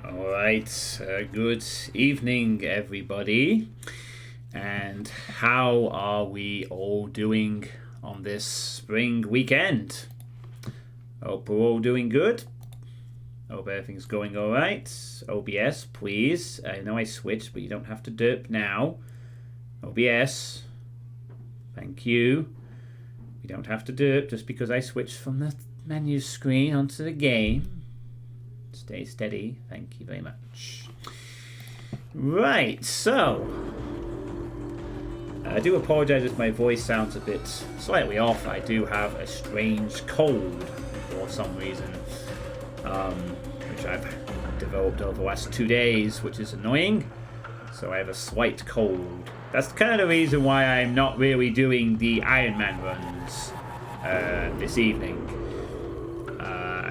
Alright, good evening everybody, and how are we all doing on this spring weekend? Hope we're all doing good. Hope everything's going alright. OBS, please. I know I switched, but you don't have to derp now. OBS, thank you. You don't have to derp just because I switched from the menu screen onto the game. Stay steady. Thank you very much. Right, so I do apologize if my voice sounds a bit slightly off. I do have a strange cold for some reason, which I've developed over the last 2 days, which is annoying. So I have a slight cold. That's kind of the reason why I'm not really doing the Iron Man runs this evening.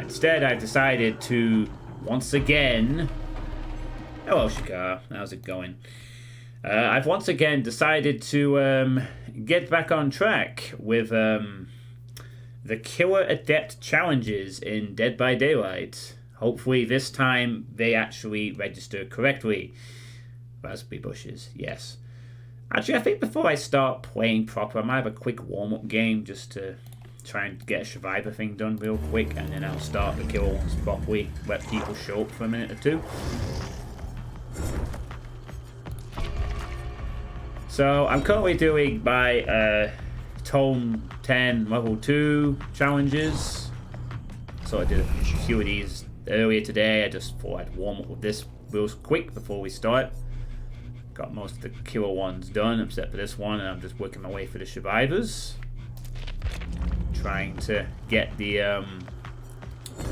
Instead, I've decided to once again... Hello, Shikar. How's it going? I've once again decided to get back on track with the Killer Adept challenges in Dead by Daylight. Hopefully this time they actually register correctly. Raspberry bushes, yes. Actually, I think before I start playing proper, I might have a quick warm-up game just to try and get a survivor thing done real quick, and then I'll start the killer ones properly, let people show up for a minute or two. So I'm currently doing my Tome 10 Level 2 challenges. So I did a few of these earlier today. I just thought I'd warm up with this real quick before we start. Got most of the killer ones done except for this one, and I'm just working my way for the survivors. Trying to get the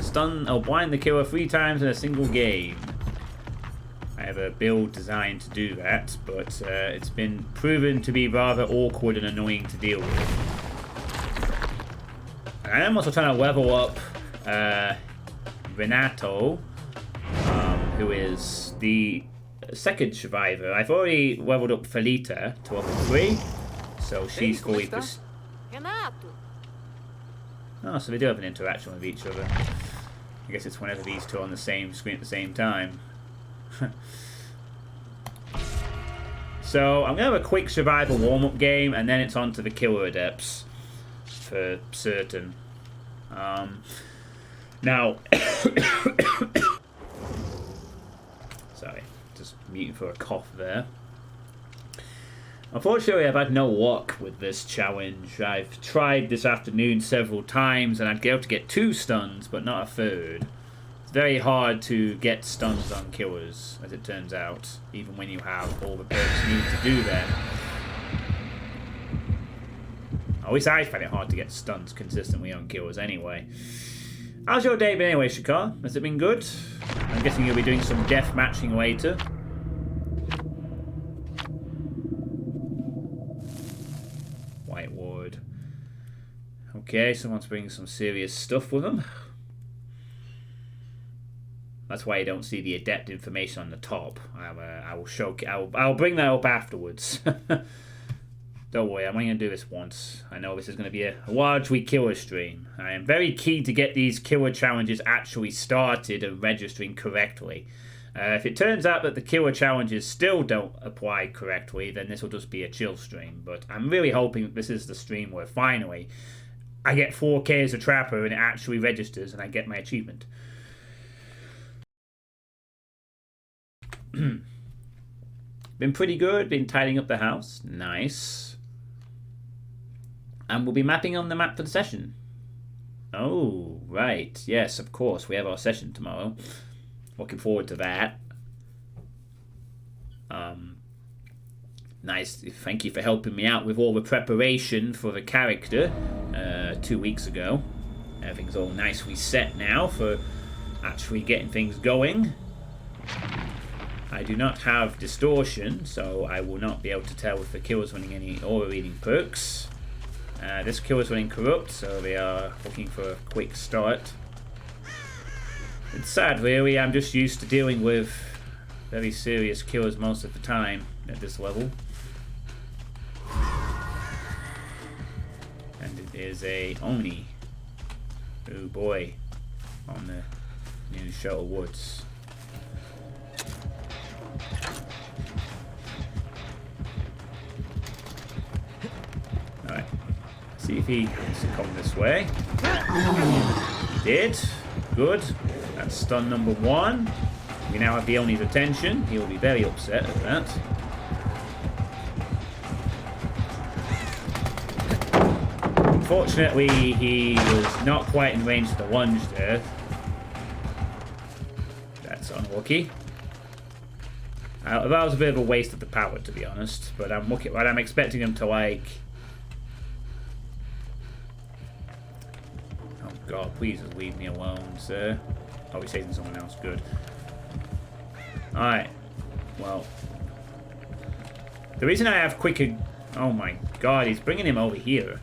stun or blind the killer 3 times in a single game. I have a build designed to do that, but it's been proven to be rather awkward and annoying to deal with. I am also trying to level up Renato, who is the second survivor. I've already leveled up Felita to level 3, so she's fully... Oh, so they do have an interaction with each other. I guess it's whenever these two are on the same screen at the same time. So I'm going to have a quick survival warm-up game, and then it's on to the Killer Adepts for certain. Now, sorry, just muting for a cough there. Unfortunately, I've had no luck with this challenge. I've tried this afternoon several times, and I'd be able to get 2 stuns, but not a 3rd. It's very hard to get stuns on killers, as it turns out, even when you have all the perks needed to do that. At least I find it hard to get stuns consistently on killers anyway. How's your day been anyway, Shikar? Has it been good? I'm guessing you'll be doing some death matching later. Ward. Okay, someone's bringing some serious stuff with them. That's why you don't see the adept information on the top. I'll bring that up afterwards. Don't worry, I'm only going to do this once. I know this is going to be a largely killer stream. I am very keen to get these killer challenges actually started and registering correctly. If it turns out that the killer challenges still don't apply correctly, then this will just be a chill stream. But I'm really hoping that this is the stream where finally I get 4K as a trapper and it actually registers and I get my achievement. Been pretty good, been tidying up the house. Nice. And we'll be mapping on the map for the session. Oh, right. Yes, of course, we have our session tomorrow. Looking forward to that. Nice. Thank you for helping me out with all the preparation for the character 2 weeks ago. Everything's all nicely set now for actually getting things going. I do not have distortion, so I will not be able to tell if the killer's running any aura reading perks. This killer's running corrupt, so they are looking for a quick start. It's sad, really. I'm just used to dealing with very serious killers most of the time at this level. And it is a Oni. Oh boy. On the new Shuttle Woods. if he wants to come this way. He did. Good. That's stun number 1. We now have the Oni's attention. He will be very upset at that. Unfortunately, he was not quite in range of the lunge there. That's unlucky. That was a bit of a waste of the power, to be honest. But I'm expecting him to, like... Oh god, please just leave me alone, sir. Oh, he's chasing someone else. Good. Alright. Well. The reason I have quicker... Oh my god, he's bringing him over here.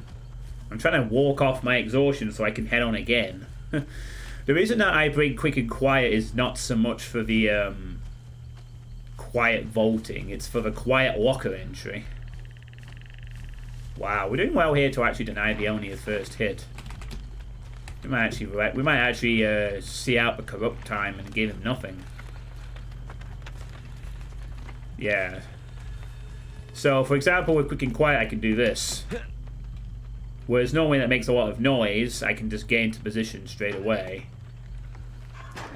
I'm trying to walk off my exhaustion so I can head on again. The reason that I bring quick and quiet is not so much for the quiet vaulting. It's for the quiet locker entry. Wow, we're doing well here to actually deny the Oni a first hit. We might actually see out the corrupt time and give him nothing. Yeah. So, for example, with quick and quiet, I can do this. Whereas normally that makes a lot of noise, I can just get into position straight away.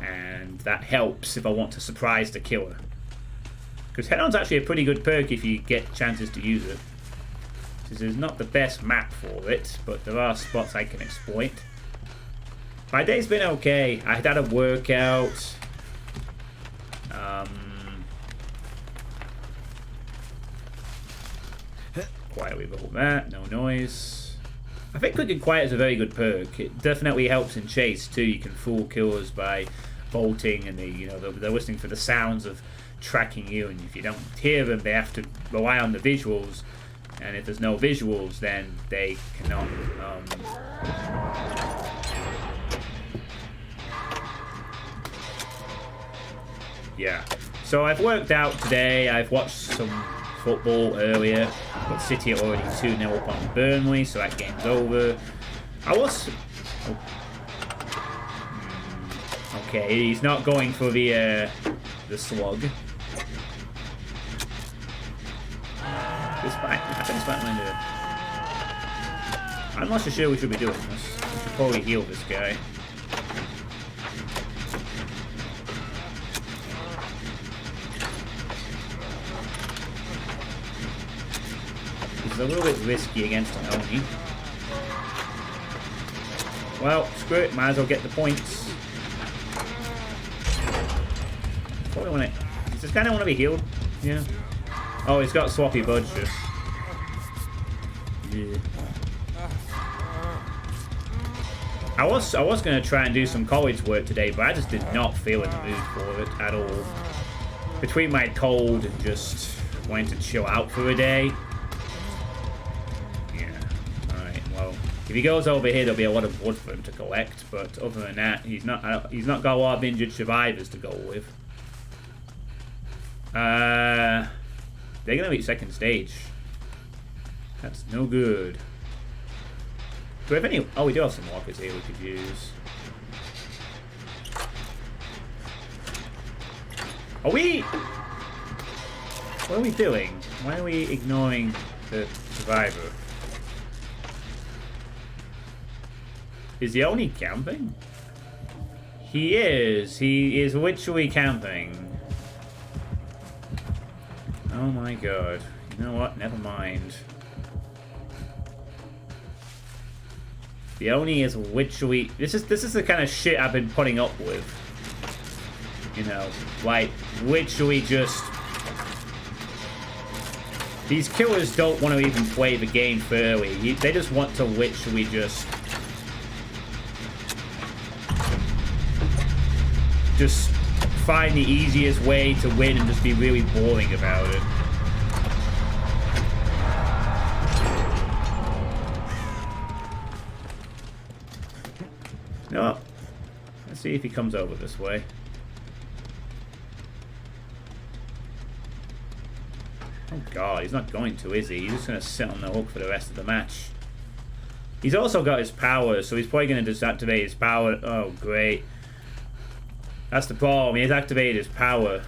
And that helps if I want to surprise the killer. Because head-on's actually a pretty good perk if you get chances to use it. This is not the best map for it, but there are spots I can exploit. My day's been okay. I had a workout. Quietly roll that, no noise. I think quick and quiet is a very good perk. It definitely helps in chase too. You can fool killers by bolting, and they're listening for the sounds of tracking you. And if you don't hear them, they have to rely on the visuals. And if there's no visuals, then they cannot. Yeah. So I've worked out today. I've watched some football earlier, but City are already 2-0 up on Burnley, so that game's over. Okay, he's not going for the slug. I think it's Batman. I'm not so sure we should be doing this. We should probably heal this guy. It's a little bit risky against an Oni. Well, screw it, might as well get the points. Probably want it. Does this guy not want to be healed? Yeah. Oh, he's got sloppy budget. Yeah. I was gonna try and do some college work today, but I just did not feel in the mood for it at all. Between my cold and just wanting to chill out for a day. If he goes over here, there'll be a lot of blood for him to collect. But other than that, he's not got a lot of injured survivors to go with. They're gonna be second stage. That's no good. Do we have any? Oh, we do have some walkers here we could use. Are we? What are we doing? Why are we ignoring the survivor? Is he only camping? He is. He is literally camping. Oh my god. You know what? Never mind. The Oni is literally... This is the kind of shit I've been putting up with. You know, like, literally just... These killers don't want to even play the game fairly. They just want to literally just find the easiest way to win and just be really boring about it. No. Let's see if he comes over this way. Oh god, he's not going to, is he? He's just going to sit on the hook for the rest of the match. He's also got his power, so he's probably going to disactivate his power. Oh, great. That's the problem. He's activated his power.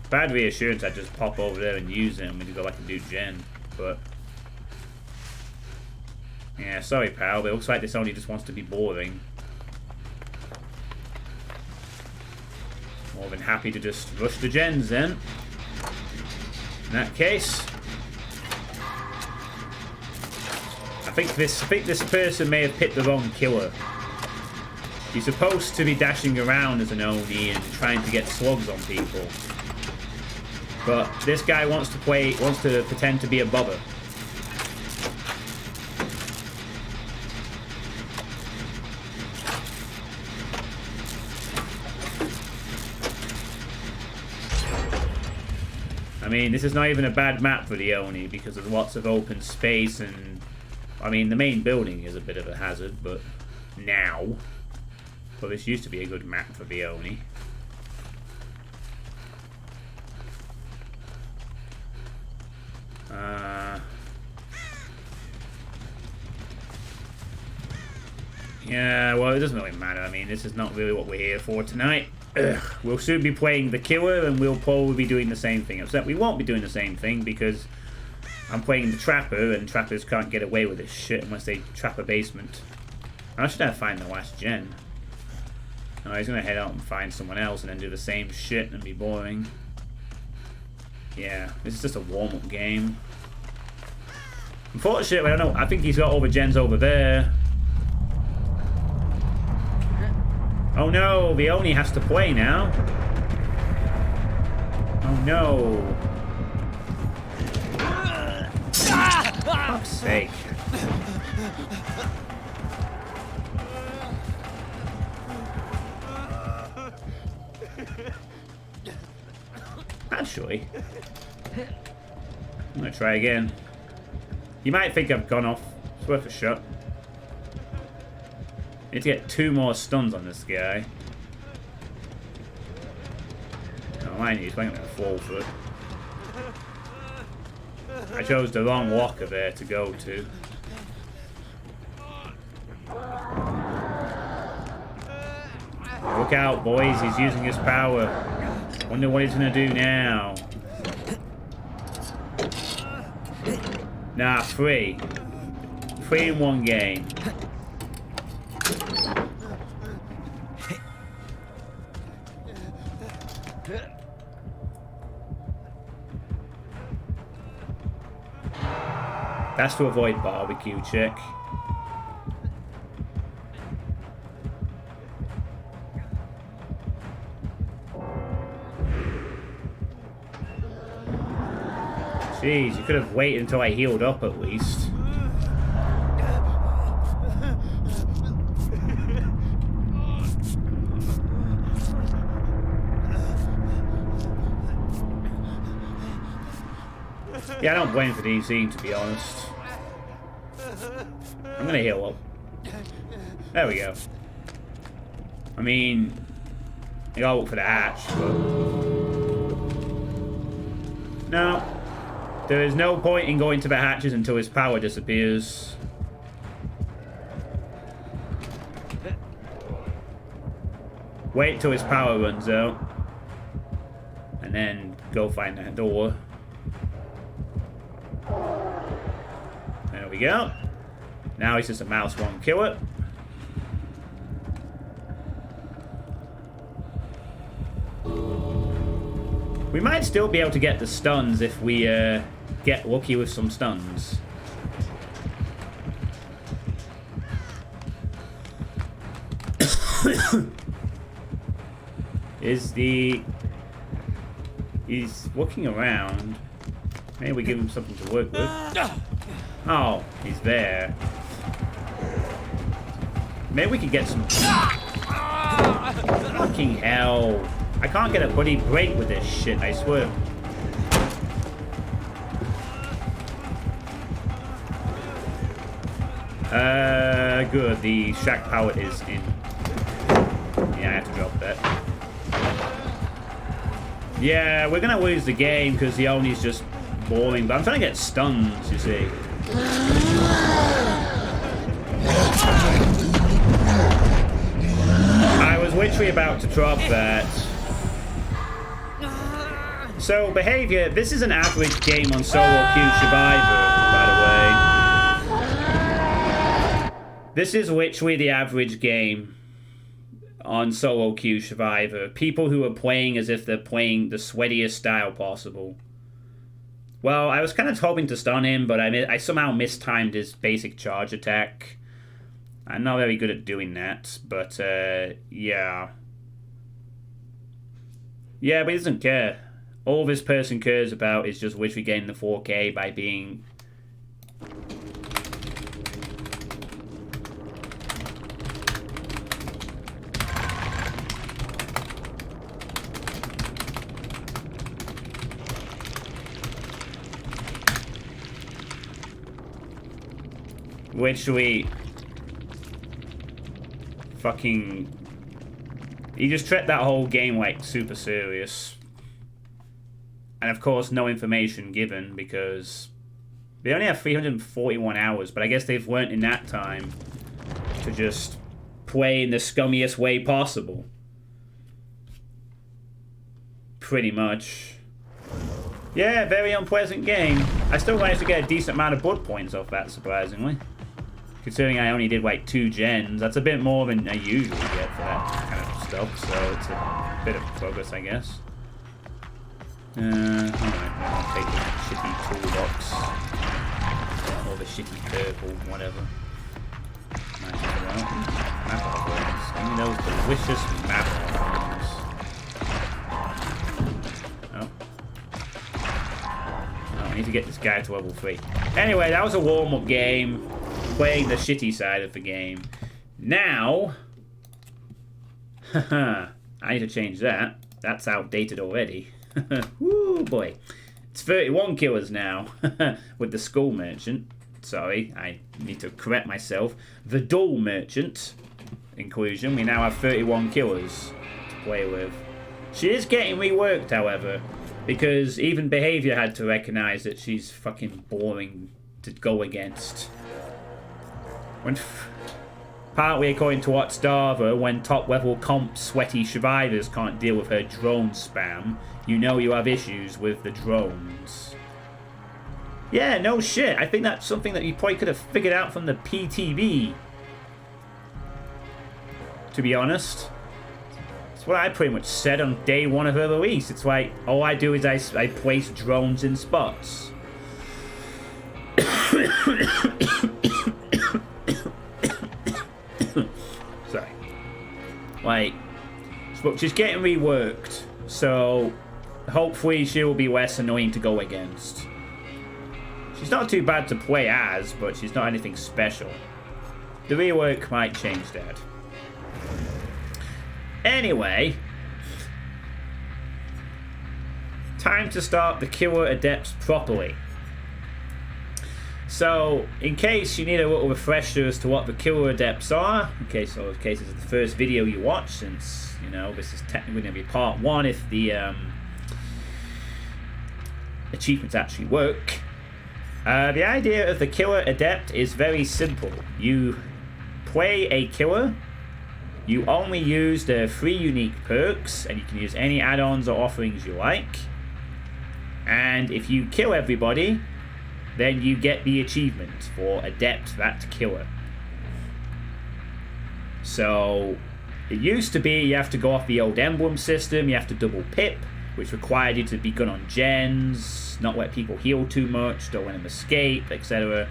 Bad reassurance, I'd just pop over there and use it and we'd go back and do gen. But yeah, sorry pal, but it looks like this only just wants to be boring. More than happy to just rush the gens then. In that case, I think this person may have picked the wrong killer. He's supposed to be dashing around as an Oni and trying to get slugs on people. But this guy wants to pretend to be a bobber. I mean, this is not even a bad map for the Oni because there's lots of open space and... I mean, the main building is a bit of a hazard, but now... But this used to be a good map for the Oni. Yeah, well, it doesn't really matter. I mean, this is not really what we're here for tonight. We'll soon be playing the killer, and we'll probably be doing the same thing. Except we won't be doing the same thing because I'm playing the trapper, and trappers can't get away with this shit unless they trap a basement. I should have find the last gen. No, he's gonna head out and find someone else, and then do the same shit and be boring. Yeah, this is just a warm-up game. Unfortunately, I don't know. I think he's got all the gens over there. Oh no, the Oni has to play now. Oh no. For fuck's sake. Actually, I'm gonna try again. You might think I've gone off. It's worth a shot. Need to get 2 more stuns on this guy. Oh, mind you, he's playing with a 4-foot. I chose the wrong walker there to go to. Look out, boys, he's using his power. Wonder what he's gonna do now. Nah, 3. 3 in 1 game. That's to avoid barbecue, chick. Jeez, you could have waited until I healed up at least. Yeah, I don't blame for DCing, to be honest. I'm gonna heal up. There we go. I mean, I gotta look for the hatch, but... No. There is no point in going to the hatches until his power disappears. Wait till his power runs out. And then go find that door. There we go. Now he's just a mouse one killer. We might still be able to get the stuns if we get lucky with some stuns. He's looking around. Maybe we give him something to work with. Oh, he's there. Maybe we could get some... Fucking hell. I can't get a bloody break with this shit, I swear. Good. The shack power is in. Yeah, I have to drop that. Yeah, we're gonna lose the game because the Oni's just boring, but I'm trying to get stuns, you see. I was literally about to drop that. So, behavior. This is an average game on solo queue Survivor, by the way. This is literally the average game on solo queue Survivor. People who are playing as if they're playing the sweatiest style possible. Well, I was kind of hoping to stun him, but I somehow mistimed his basic charge attack. I'm not very good at doing that, but yeah. Yeah, but he doesn't care. All this person cares about is just literally getting the 4K by being... literally... fucking... He just treated that whole game like super serious. And of course, no information given because they only have 341 hours, but I guess they've learnt in that time to just play in the scummiest way possible. Pretty much. Yeah, very unpleasant game. I still managed to get a decent amount of blood points off that, surprisingly. Considering I only did like 2 gens, that's a bit more than I usually get for that kind of stuff, so it's a bit of progress, I guess. Alright, I'll take the shitty toolbox. Or the shitty purple, whatever. Map offerings. Give me those delicious map offerings. Oh. Oh, I need to get this guy to level 3. Anyway, that was a warm-up game. Playing the shitty side of the game. Now... Haha. I need to change that. That's outdated already. Woo boy. It's 31 killers now with the skull merchant. Sorry, I need to correct myself. The dull merchant inclusion. We now have 31 killers to play with. She is getting reworked, however, because even behavior had to recognize that she's fucking boring to go against. When partly according to Starver, when top level comp sweaty survivors can't deal with her drone spam, you know you have issues with the drones. Yeah, no shit. I think that's something that you probably could have figured out from the PTV. To be honest. It's what I pretty much said on day 1 of her release. It's like, all I do is I place drones in spots. Sorry. Like, she's getting reworked, so hopefully she will be less annoying to go against. She's not too bad to play as, but she's not anything special. The rework might change that. Anyway, time to start the Killer Adepts properly. So, in case you need a little refresher as to what the Killer Adepts are, in case this is the first video you watch, since, you know, this is technically going to be part 1 if the achievements actually work. The idea of the Killer Adept is very simple. You play a killer, you only use the 3 unique perks, and you can use any add-ons or offerings you like. And if you kill everybody, then you get the achievement for Adept That Killer. So, it used to be you have to go off the old emblem system, you have to double pip, which required you to be good on gens, not let people heal too much, don't let them escape, etc.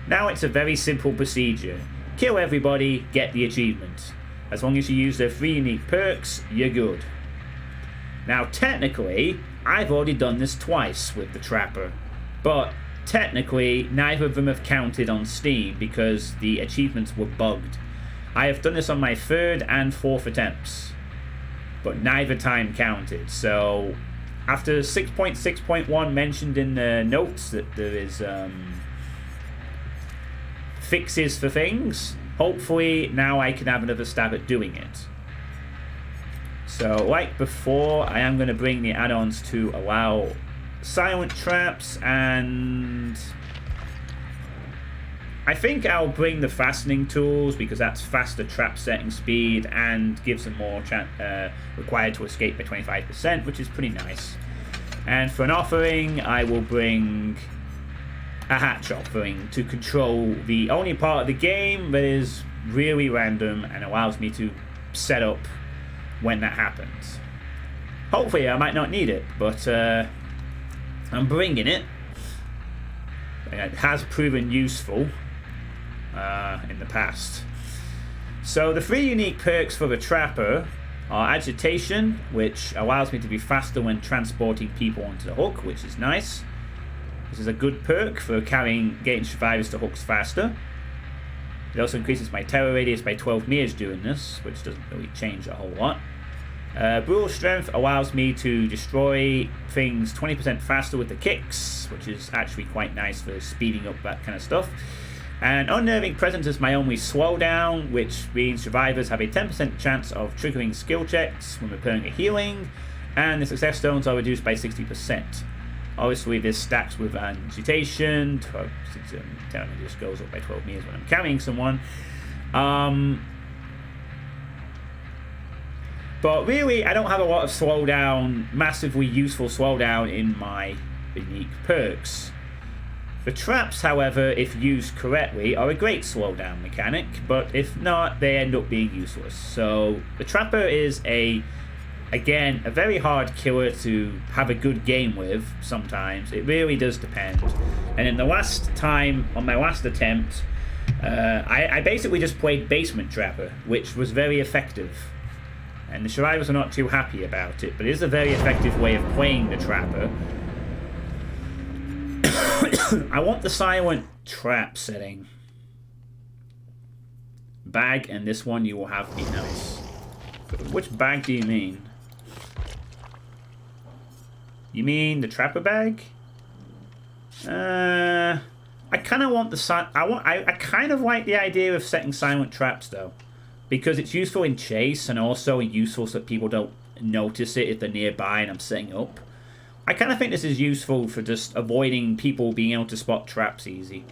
Now it's a very simple procedure. Kill everybody, get the achievement. As long as you use their 3 unique perks, you're good. Now technically, I've already done this twice with the Trapper, but technically, neither of them have counted on Steam because the achievements were bugged. I have done this on my 3rd and 4th attempts, but neither time counted. So, after 6.6.1 mentioned in the notes that there is fixes for things, hopefully now I can have another stab at doing it. So, like before, I am going to bring the add-ons to allow silent traps, and I think I'll bring the fastening tools because that's faster trap setting speed and gives them more required to escape by 25%, which is pretty nice. And for an offering, I will bring a hatch offering to control the only part of the game that is really random and allows me to set up when that happens. Hopefully I might not need it, but I'm bringing it. It has proven useful in the past. So the 3 unique perks for the Trapper are Agitation, which allows me to be faster when transporting people onto the hook, which is nice. This is a good perk for getting survivors to hooks faster. It also increases my terror radius by 12 meters doing this, which doesn't really change a whole lot. Brutal Strength allows me to destroy things 20% faster with the kicks, which is actually quite nice for speeding up that kind of stuff. And Unnerving Presence is my only slowdown, which means survivors have a 10% chance of triggering skill checks when repairing a healing, and the success stones are reduced by 60%. Obviously, this stacks with Agitation, since it just goes up by 12 meters when I'm carrying someone. But really, I don't have a lot of slowdown, massively useful slowdown in my unique perks. The traps, however, if used correctly, are a great slowdown mechanic, but if not, they end up being useless. So the Trapper is again, a very hard killer to have a good game with sometimes. It really does depend. And in the last time, on my last attempt, I basically just played Basement Trapper, which was very effective. And the survivors are not too happy about it, but it is a very effective way of playing the Trapper. I want the silent trap setting. Bag, and this one you will have be nice. Which bag do you mean? You mean the Trapper bag? I kind of want the I kind of like the idea of setting silent traps though, because it's useful in chase and also useful so that people don't notice it if they're nearby and I'm setting up. I kind of think this is useful for just avoiding people being able to spot traps easy,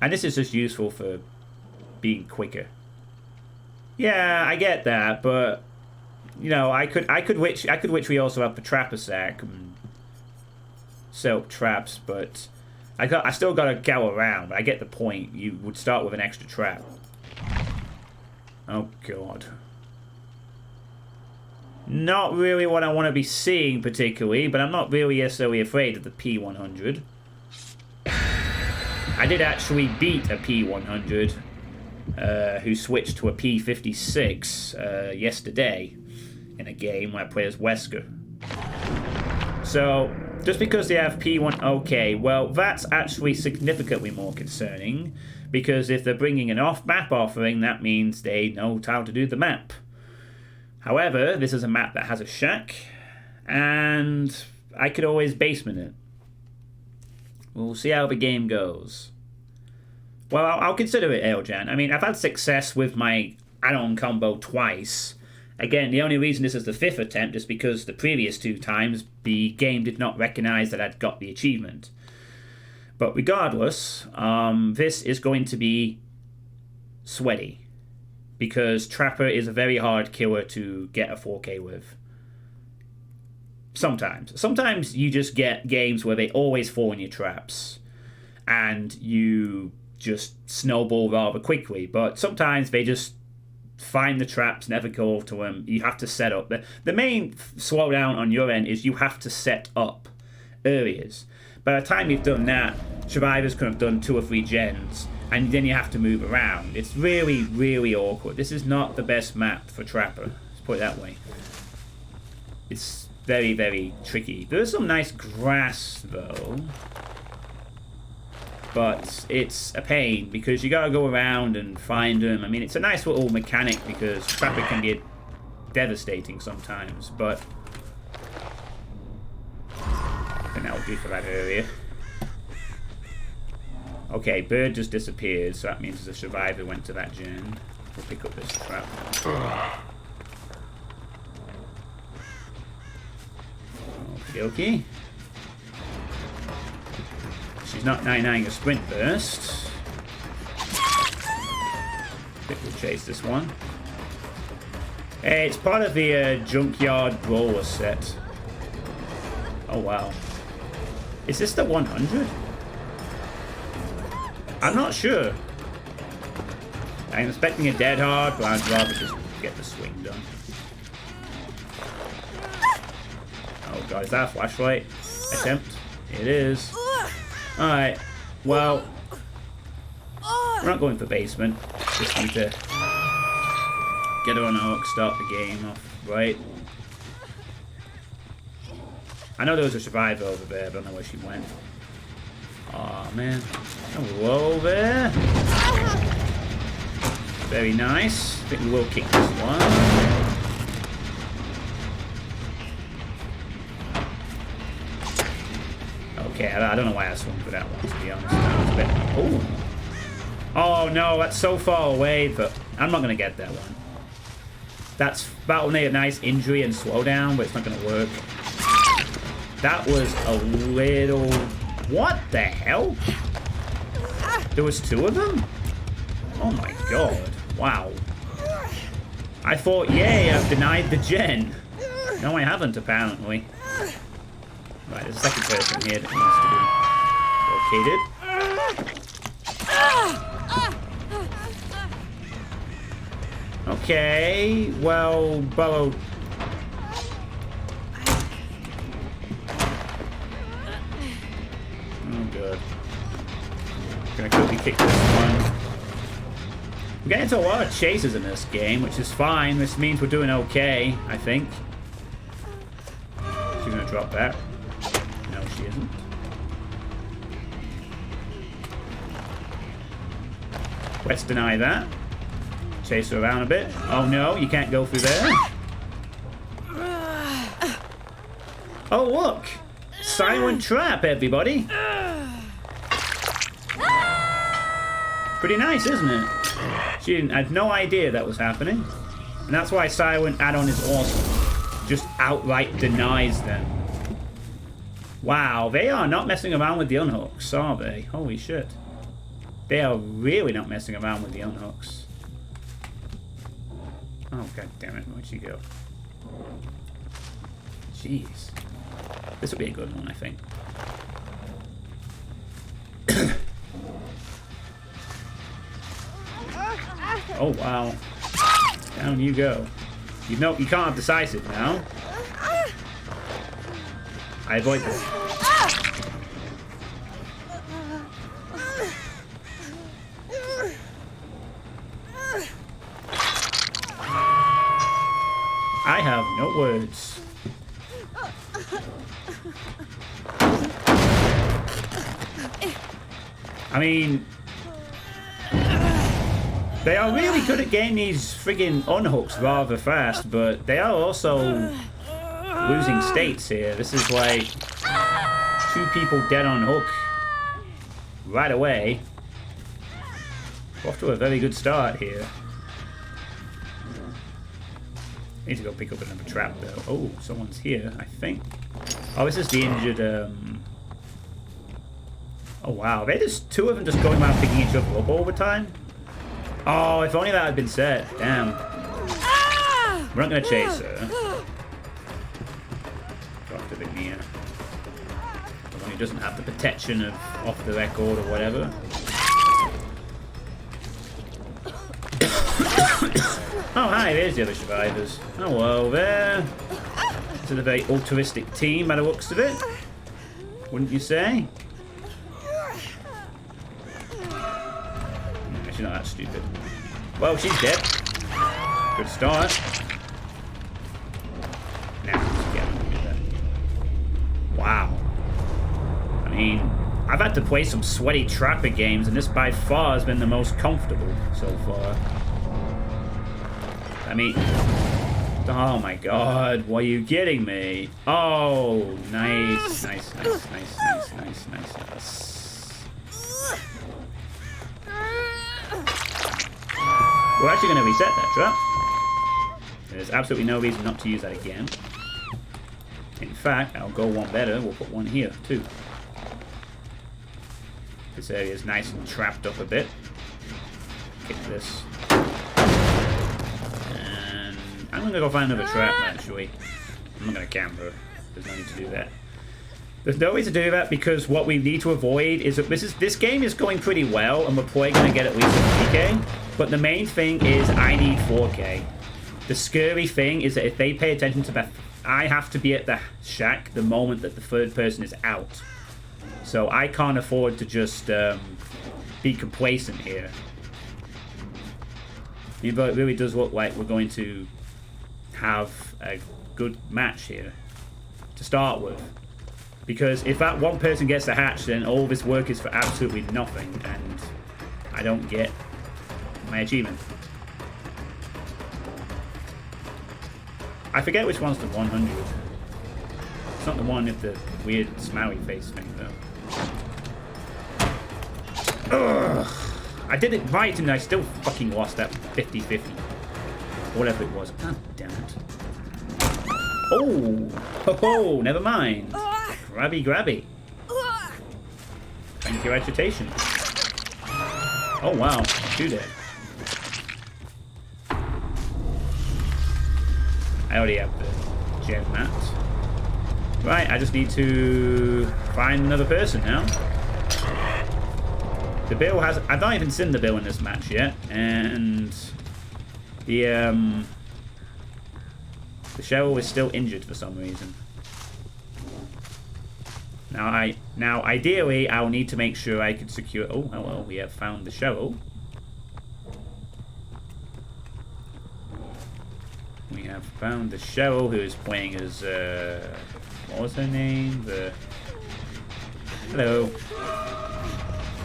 and this is just useful for being quicker. Yeah, I get that, but you know, I could literally also have the Trapper sack and set up traps, but I still gotta go around. I get the point. You would start with an extra trap. Oh god. Not really what I want to be seeing particularly, but I'm not really necessarily afraid of the P100. I did actually beat a P100 who switched to a P56 yesterday in a game where I played as Wesker. So, just because they have P1... Okay, well, that's actually significantly more concerning, because if they're bringing an off-map offering, that means they know how to do the map. However, this is a map that has a shack, and I could always basement it. We'll see how the game goes. Well, I'll consider it, Eljan. I mean, I've had success with my add-on combo twice. Again, the only reason this is the 5th attempt is because the previous 2 times the game did not recognize that I'd got the achievement. But regardless, this is going to be sweaty, because Trapper is a very hard killer to get a 4K with. Sometimes you just get games where they always fall in your traps, and you just snowball rather quickly. But sometimes they just find the traps, never go to them. You have to set up. The main slowdown on your end is you have to set up areas. By the time you've done that, survivors could have done 2 or 3 gens, and then you have to move around. It's really, really awkward. This is not the best map for Trapper. Let's put it that way. It's very, very tricky. There's some nice grass, though. But it's a pain, because you gotta go around and find them. I mean, it's a nice little mechanic, because Trapper can be devastating sometimes, but I think that'll do for that area. Okay, bird just disappeared, so that means the survivor went to that gen. We'll pick up this trap. Okie dokie. She's not 99 a sprint burst. I think we'll chase this one. Hey, it's part of the Junkyard Brawler set. Oh, wow. Is this the 100? I'm not sure. I'm expecting a dead hard, but I'd rather just get the swing done. Oh god, is that a flashlight attempt? It is. Alright, well, we're not going for basement. Just need to get her on a hook, start the game off, right? I know there was a survivor over there, but I don't know where she went. Aw, man. Hello there. Very nice. I think we will kick this one. Okay, I don't know why I swung for that one, to be honest. That was a bit... Oh no, that's so far away, but I'm not going to get that one. That'll need a nice injury and slowdown, but it's not going to work. That was a little... What the hell? There was two of them? Oh my god. Wow. I thought, yay, I've denied the gen. No, I haven't, apparently. Right, there's a second person here that needs to be located. Okay, well, Burrow... Oh, good. Gonna quickly kick this one. We're getting into a lot of chases in this game, which is fine. This means we're doing okay, I think. She's gonna drop that. No, she isn't. Let's deny that. Chase her around a bit. Oh no, you can't go through there. Oh look! Silent trap, everybody! Pretty nice, isn't it? She had no idea that was happening. And that's why Silent add-on is awesome. Just outright denies them. Wow, they are not messing around with the unhooks, are they? Holy shit. They are really not messing around with the unhooks. Oh, god damn it. Where'd she go? Jeez. This will be a good one, I think. Oh, wow. Down you go. You know, you can't have decisive now. I avoid this. I have no words. I mean... They are really good at getting these friggin' unhooks rather fast, but they are also losing states here. This is like 2 people dead on hook right away. We're off to a very good start here. Need to go pick up another trap though. Oh, someone's here, I think. Oh, this is the injured, Oh wow, they just 2 of them just going around picking each other up all the time? Oh, if only that had been set. Damn. We're not gonna chase her. Dropped a bit near. The one who doesn't have the protection of off the record or whatever. Oh, hi, there's the other survivors. Hello there. This is a very altruistic team by the looks of it. Wouldn't you say? She's not that stupid. Well, she's dead. Good start. Now, let's get on with that. Wow. I mean, I've had to play some sweaty trapper games, and this by far has been the most comfortable so far. I mean, oh my god, why are you getting me? Oh, nice, nice, nice, nice, nice, nice, nice, nice. We're actually going to reset that trap. There's absolutely no reason not to use that again. In fact, I'll go one better. We'll put one here, too. This area is nice and trapped up a bit. Kick this. And I'm going to go find another trap, actually. I'm not going to camera. There's no need to do that. There's no way to do that because what we need to avoid is that this game is going pretty well and we're probably going to get at least 3K. But the main thing is I need 4K. The scary thing is that if they pay attention to that, I have to be at the shack the moment that the third person is out. So I can't afford to just be complacent here. But it really does look like we're going to have a good match here to start with. Because if that one person gets the hatch, then all this work is for absolutely nothing, and I don't get my achievement. I forget which one's the 100. It's not the one with the weird smiley face thing, though. Ugh. I did it right, and I still fucking lost that 50-50. Whatever it was. God damn it. Oh! Ho-ho! Never mind. Grabby, grabby. Thank you, agitation. Oh, wow. 2 dead. I already have the gem mat. Right, I just need to find another person now. The Bill has... I've not even seen the Bill in this match yet. And... The Cheryl is still injured for some reason. Now, ideally, I'll need to make sure I can secure... Oh, hello, we have found the Cheryl. We have found the Cheryl, who is playing as, what was her name? Hello.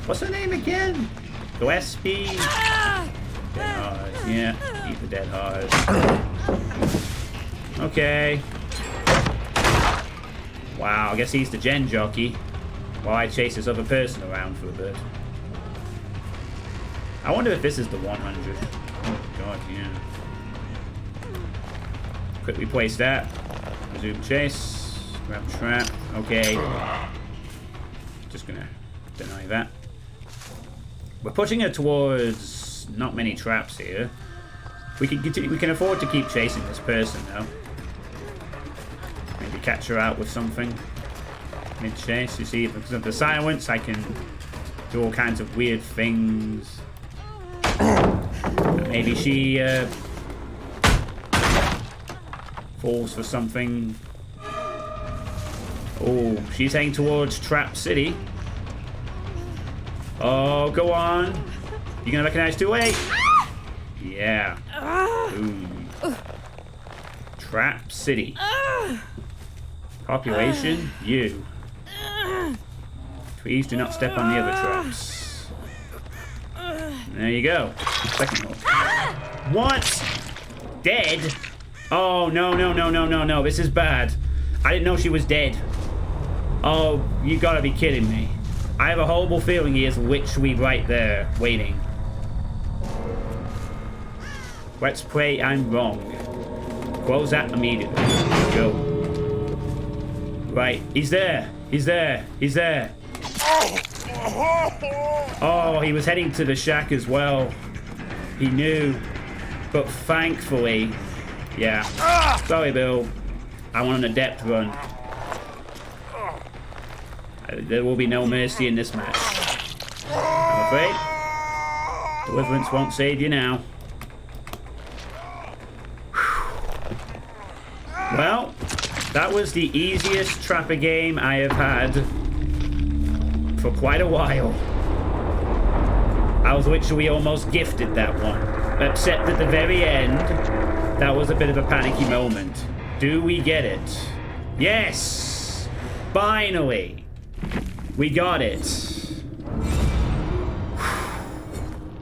What's her name again? Gillespie? Dead hard. Yeah, eat the dead hard. Okay. Wow, I guess he's the gen jockey while I chase this other person around for a bit. I wonder if this is the 100. Oh god, yeah. Quickly place that. Resume chase. Grab trap. Okay. Just gonna deny that. We're pushing her towards not many traps here. We can afford to keep chasing this person though. Maybe catch her out with something. Mid-chase, you see, because of the silence, I can do all kinds of weird things. But maybe she falls for something. Oh, she's heading towards Trap City. Oh, go on. You gonna recognize 2-8? Yeah. Boom. Trap City. Population, you. Please do not step on the other traps. There you go. Second one. What? Dead? Oh, no. This is bad. I didn't know she was dead. Oh, you gotta be kidding me. I have a horrible feeling he is literally right there, waiting. Let's pray I'm wrong. Close that immediately. Go. Right, he's there. He's there. Oh, he was heading to the shack as well. He knew. But thankfully... Yeah. Sorry, Bill. I want an adept run. There will be no mercy in this match. I'm afraid. Deliverance won't save you now. Well, that was the easiest trapper game I have had for quite a while. I was literally almost gifted that one. Except at the very end, that was a bit of a panicky moment. Do we get it? Yes! Finally! We got it.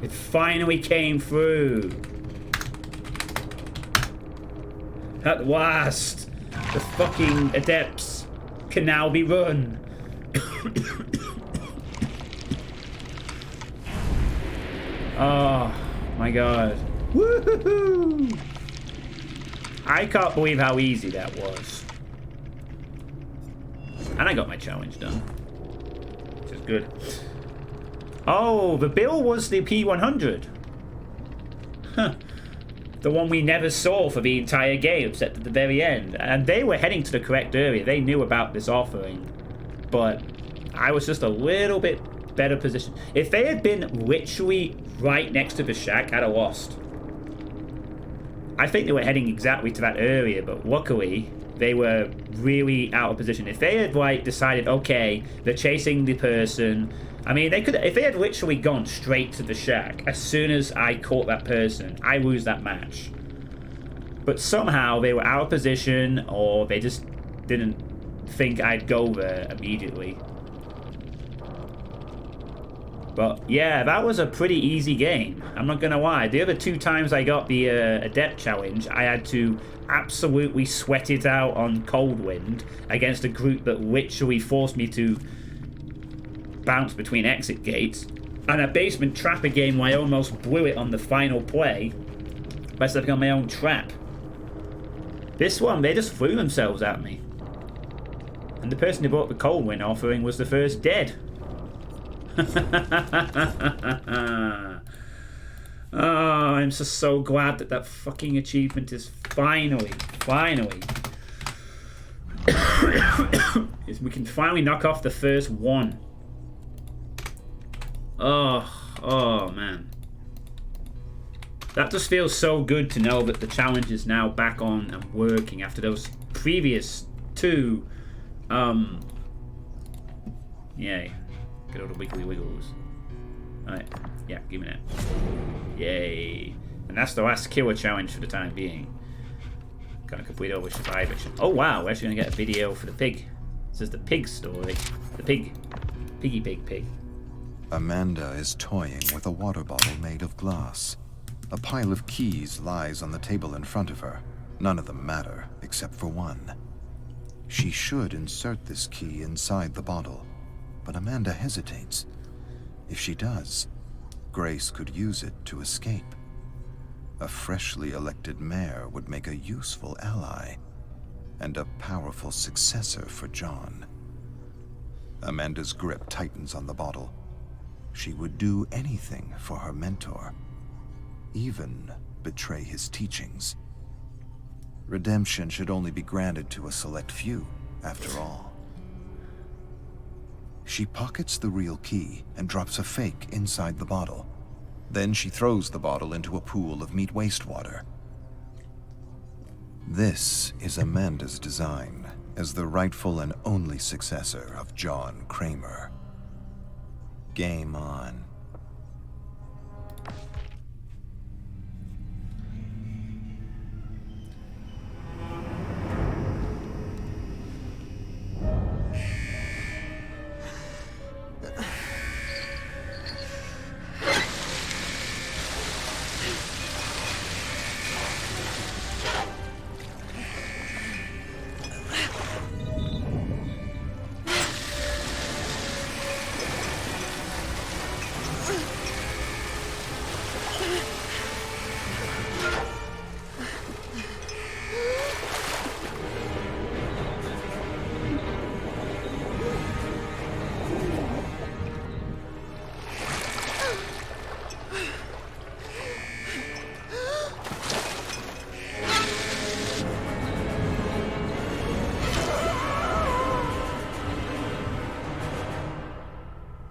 It finally came through. At last, the fucking adepts can now be run. Oh my god. Woohoo! I can't believe how easy that was. And I got my challenge done. Which is good. Oh, the bill was the P100. Huh. The one we never saw for the entire game, except at the very end. And they were heading to the correct area. They knew about this offering. but I was just a little bit better positioned. If they had been literally right next to the shack, I'd have lost. I think they were heading exactly to that area, but luckily they were really out of position. If they had like decided, okay, they're chasing the person, I mean, they could. If they had literally gone straight to the shack as soon as I caught that person, I lose that match. But somehow they were out of position, or they just didn't think I'd go there immediately. But yeah, that was a pretty easy game. I'm not gonna lie. The other 2 times I got the Adept challenge, I had to absolutely sweat it out on Cold Wind against a group that literally forced me to bounce between exit gates. And a basement trapper game where I almost blew it on the final play by stepping on my own trap. This one, they just threw themselves at me. And the person who bought the Cold Wind offering was the first dead. Oh, I'm just so glad that that fucking achievement is finally we can finally knock off the first one. Oh man, that just feels so good to know that the challenge is now back on and working after those previous 2. Yay. Get all the wiggly wiggles. Alright, yeah, give me that. Yay. And that's the last killer challenge for the time being. Gonna complete over survivor. Oh wow, we're actually gonna get a video for the pig. This is the pig story. The pig. Piggy pig pig. Amanda is toying with a water bottle made of glass. A pile of keys lies on the table in front of her. None of them matter, except for one. She should insert this key inside the bottle, but Amanda hesitates. If she does, Grace could use it to escape. A freshly elected mayor would make a useful ally, and a powerful successor for John. Amanda's grip tightens on the bottle. She would do anything for her mentor, even betray his teachings. Redemption should only be granted to a select few, after all. She pockets the real key and drops a fake inside the bottle. Then she throws the bottle into a pool of meat wastewater. This is Amanda's design as the rightful and only successor of John Kramer. Game on.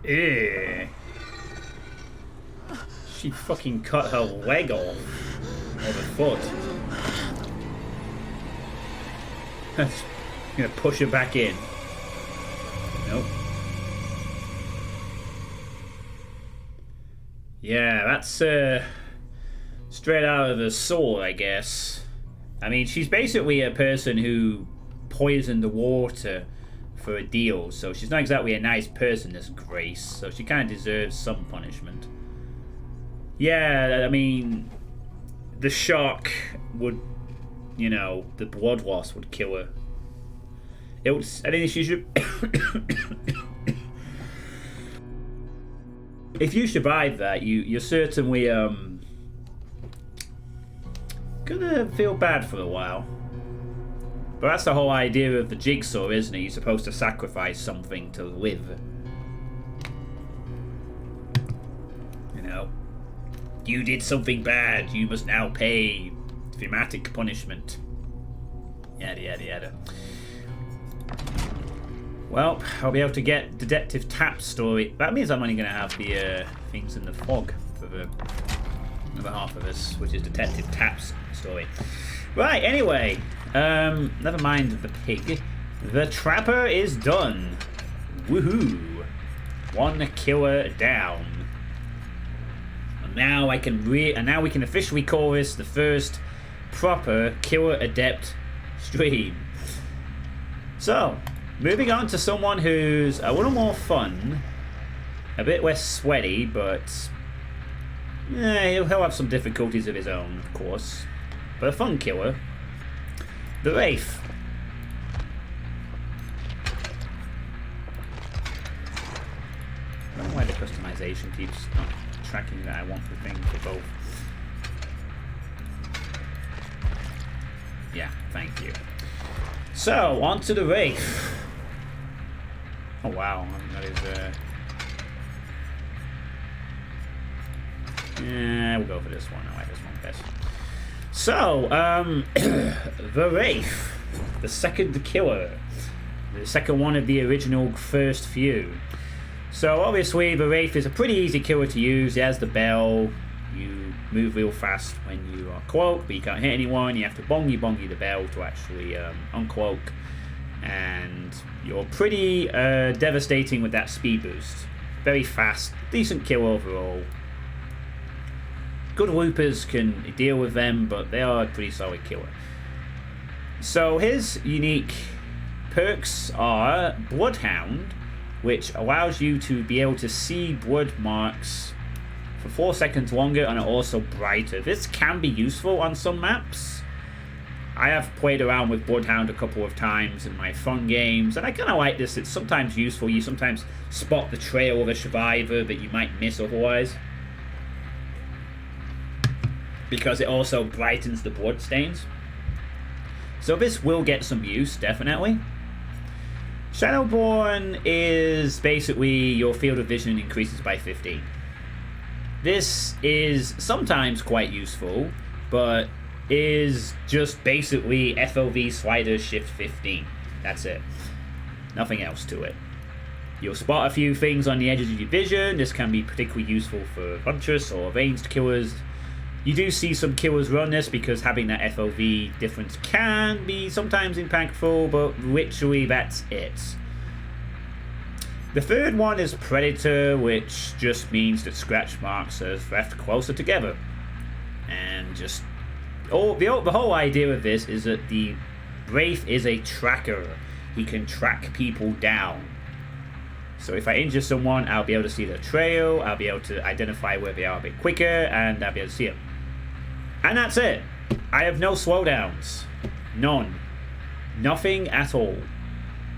Ew. She fucking cut her leg off. Or the foot. I'm gonna push her back in. Nope. Yeah, that's straight out of the sword, I guess. I mean, she's basically a person who poisoned the water for a deal, so she's not exactly a nice person, this Grace, so she kind of deserves some punishment. Yeah, I mean, the shock would, you know, the blood loss would kill her. It would, I think she should... If you survive that, you're certainly gonna feel bad for a while. But that's the whole idea of the jigsaw, isn't it? You're supposed to sacrifice something to live. You know? You did something bad, you must now pay thematic punishment. Yada yada yada. Well, I'll be able to get Detective Tap's story. That means I'm only going to have the things in the fog for the other half of this, which is Detective Tap's story. Right, anyway, never mind the pig. The trapper is done. Woohoo! 1 killer down. And now we can officially call this the first proper Killer Adept stream. So, moving on to someone who's a little more fun, a bit less sweaty, but he'll have some difficulties of his own, of course. But a fun killer. The Wraith. I don't know why the customization keeps not tracking that I want the thing for both. Yeah, thank you. So, on to the Wraith. Oh wow, that is yeah, we'll go for this one. I like this one best. So, the Wraith, the second killer, the second one of the original first few. So obviously the Wraith is a pretty easy killer to use. It has the bell. You move real fast when you are cloaked, but you can't hit anyone. You have to bongy the bell to actually uncloak, and you're pretty devastating with that speed boost. Very fast, decent kill overall. Good loopers can deal with them, but they are a pretty solid killer. So his unique perks are Bloodhound, which allows you to be able to see blood marks for 4 seconds longer, and are also brighter. This can be useful on some maps. I have played around with Bloodhound a couple of times in my fun games, and I kind of like this. It's sometimes useful. You sometimes spot the trail of a survivor that you might miss otherwise, because it also brightens the blood stains. So this will get some use, definitely. Shadowborn is basically your field of vision increases by 15. This is sometimes quite useful, but is just basically FOV slider shift 15. That's it. Nothing else to it. You'll spot a few things on the edges of your vision. This can be particularly useful for Huntress or ranged killers. You do see some killers run this because having that FOV difference can be sometimes impactful, but literally that's it. The third one is Predator, which just means that scratch marks are left closer together. And just the whole idea of this is that the Wraith is a tracker. He can track people down. So if I injure someone, I'll be able to see their trail, I'll be able to identify where they are a bit quicker, and I'll be able to see them. And that's it. I have no slowdowns. None. Nothing at all.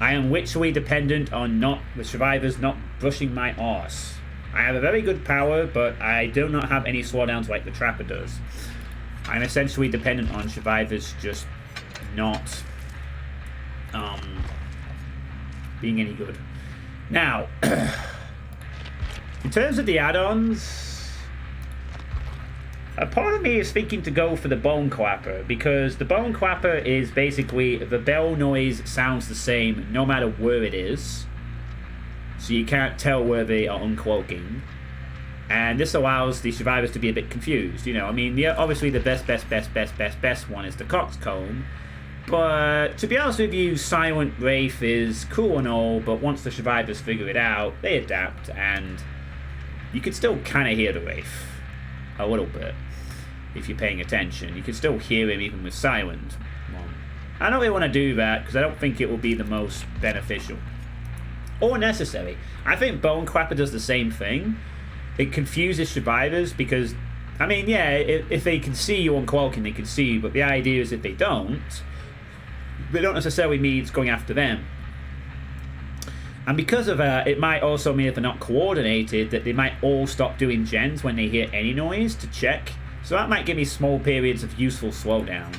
I am literally dependent on the survivors not brushing my arse. I have a very good power, but I do not have any slowdowns like the Trapper does. I'm essentially dependent on survivors just not being any good. Now, in terms of the add-ons, a part of me is thinking to go for the Bone Clapper, because the Bone Clapper is basically the bell noise sounds the same no matter where it is, so you can't tell where they are uncloaking, and this allows the survivors to be a bit confused. You know, I mean, obviously the best one is the Coxcomb, but to be honest with you, Silent Wraith is cool and all, but once the survivors figure it out, they adapt, and you can still kind of hear the Wraith. A little bit, if you're paying attention. You can still hear him even with silent. Well, I don't really want to do that because I don't think it will be the most beneficial or necessary. I think Bone Clapper does the same thing. It confuses survivors because, I mean, yeah, if they can see you uncloaking, they can see you, but the idea is if they don't necessarily mean it's going after them. And because of that, it might also mean if they're not coordinated that they might all stop doing gens when they hear any noise to check. So that might give me small periods of useful slowdown.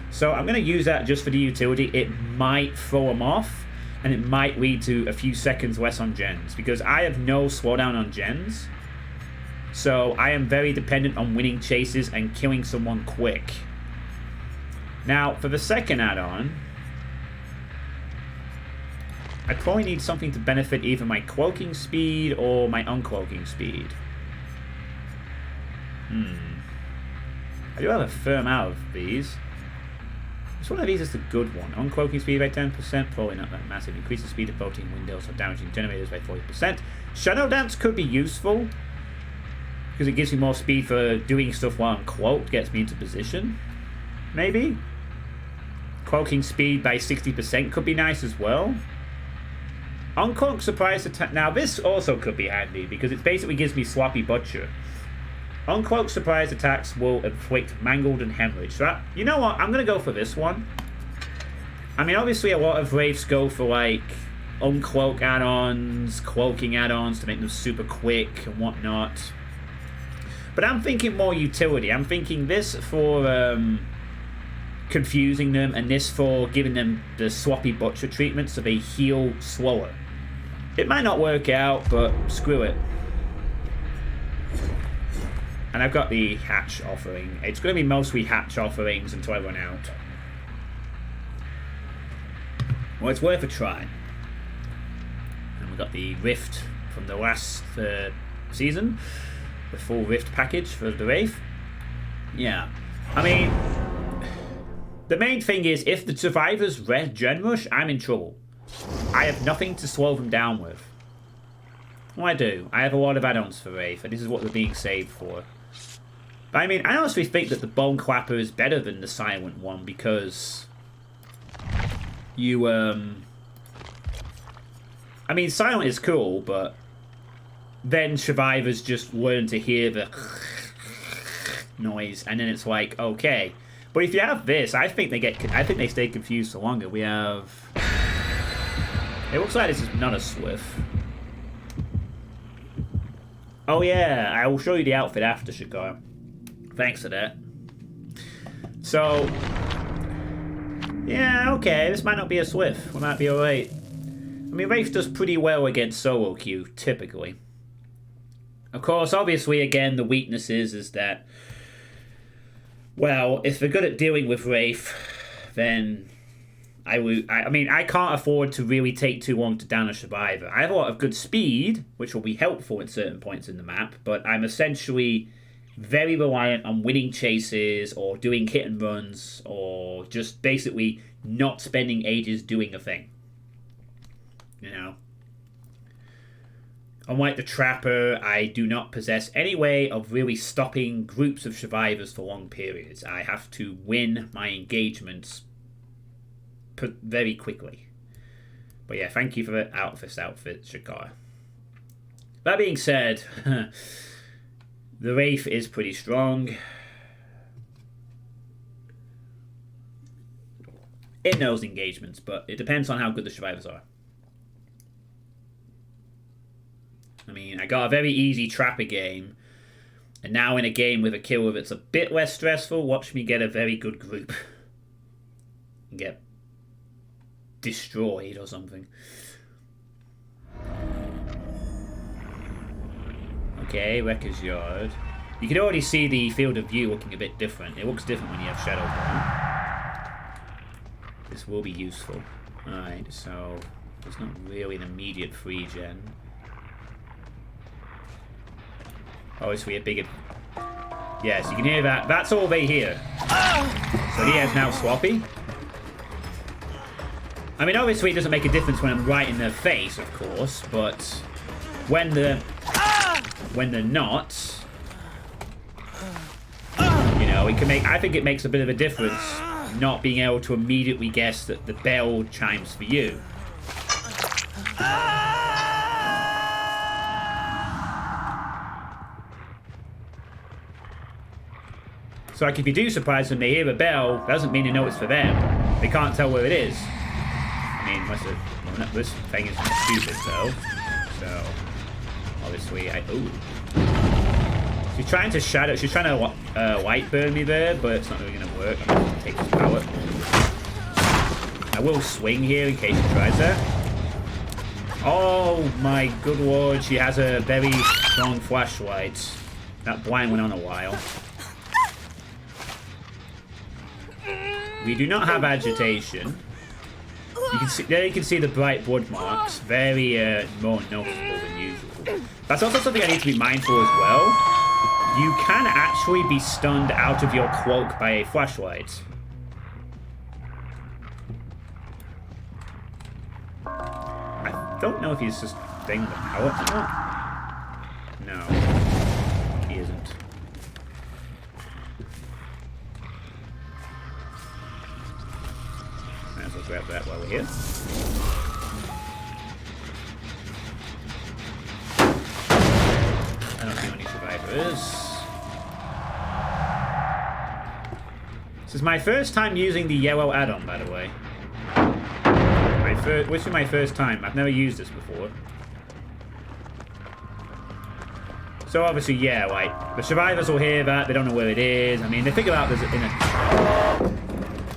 So I'm going to use that just for the utility. It might throw them off, and it might lead to a few seconds less on gens, because I have no slowdown on gens. So I am very dependent on winning chases and killing someone quick. Now, for the second add-on, I probably need something to benefit either my cloaking speed or my uncloaking speed. I do have a fair amount of these. Which one of these is the good one? Uncloaking speed by 10%, probably not that massive. Increases speed of floating windows or damaging generators by 40%. Shadow Dance could be useful, because it gives me more speed for doing stuff while I'm cloaked, gets me into position. Maybe? Cloaking speed by 60% could be nice as well. Uncloak surprise attack. Now this also could be handy, because it basically gives me sloppy butcher. Uncloak surprise attacks will inflict mangled and hemorrhage. So that, you know what? I'm going to go for this one. I mean, obviously a lot of Wraiths go for, like, uncloak add-ons, cloaking add-ons to make them super quick and whatnot. But I'm thinking more utility. I'm thinking this for confusing them, and this for giving them the sloppy butcher treatment so they heal slower. It might not work out, but screw it. And I've got the hatch offering. It's going to be mostly hatch offerings until I run out. Well, it's worth a try. And we've got the Rift from the last season. The full Rift package for the Wraith. Yeah. I mean, the main thing is, if the survivors gen rush, I'm in trouble. I have nothing to slow them down with. Well, I do. I have a lot of add-ons for Wraith, and this is what they're being saved for. But I mean, I honestly think that the Bone Clapper is better than the Silent one, because you, I mean, Silent is cool, but then survivors just learn to hear the noise, and then it's like, okay. But if you have this, I think they stay confused for longer. We have, it looks like this is not a Swift. Oh yeah, I will show you the outfit after, Shakar. Thanks for that. So, yeah, okay, this might not be a Swift. We might be alright. I mean, Wraith does pretty well against solo queue, typically. Of course, obviously, again, the weakness is that, well, if they're good at dealing with Wraith, then I mean, I can't afford to really take too long to down a survivor. I have a lot of good speed, which will be helpful at certain points in the map, but I'm essentially very reliant on winning chases or doing hit and runs or just basically not spending ages doing a thing. You know? Unlike the Trapper, I do not possess any way of really stopping groups of survivors for long periods. I have to win my engagements very quickly. But yeah, thank you for the outfit, Shakar. That being said, the Wraith is pretty strong. It knows engagements, but it depends on how good the survivors are. I mean, I got a very easy Trapper game, and now in a game with a killer that's a bit less stressful, watch me get a very good group. And get destroyed or something. Okay, Wrecker's Yard. You can already see the field of view looking a bit different. It looks different when you have Shadowborn. This will be useful. Alright, so there's not really an immediate free gen. Oh, it's a bigger... Yes, you can hear that. That's all they hear. So he has now Swappy. I mean, obviously it doesn't make a difference when I'm right in their face, of course, but when they're not, you know, it can make. I think it makes a bit of a difference not being able to immediately guess that the bell chimes for you. So, like, if you do surprise them, they hear a bell, that doesn't mean they know it's for them. They can't tell where it is. I mean, this thing is stupid, though. So, obviously, ooh. She's trying to shadow. She's trying to light burn me there, but it's not really going to work. I'm going to take this pallet. I will swing here in case she tries that. Oh my good lord, she has a very strong flashlight. That blind went on a while. We do not have agitation. You can see there. You can see the bright blood marks. Very more noticeable than usual. That's also something I need to be mindful as well. You can actually be stunned out of your cloak by a flashlight. I don't know if he's just staying the power or not. No, he isn't. Might as well grab that while we're here. I don't see any survivors. This is my first time using the yellow add-on, by the way. This is my first time. I've never used this before. So obviously, yeah, like, the survivors will hear that, they don't know where it is. I mean, they think about this in a...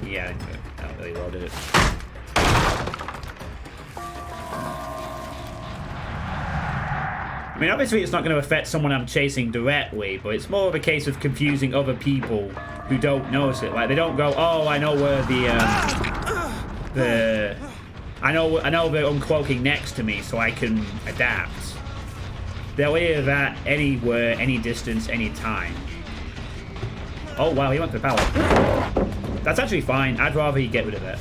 Yeah, that really well did it. I mean, obviously it's not going to affect someone I'm chasing directly, but it's more of a case of confusing other people who don't notice it. Like, they don't go, oh, I know where I know they're uncloaking next to me, so I can adapt. They'll hear that anywhere, any distance, any time. Oh, wow, he went for power. That's actually fine. I'd rather he get rid of that.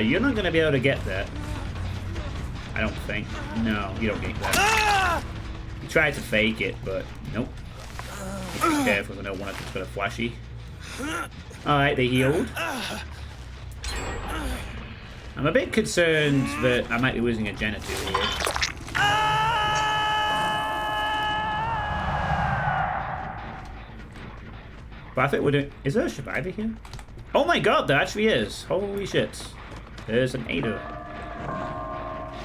You're not going to be able to get that. I don't think. No, you don't get that. You tried to fake it, but nope. Be careful, I don't want it to put a flashy. Alright, they healed. I'm a bit concerned that I might be losing a gen or two here. But I think we're doing... Is there a survivor here? Oh my god, there actually is. Holy shit. There's an Ada.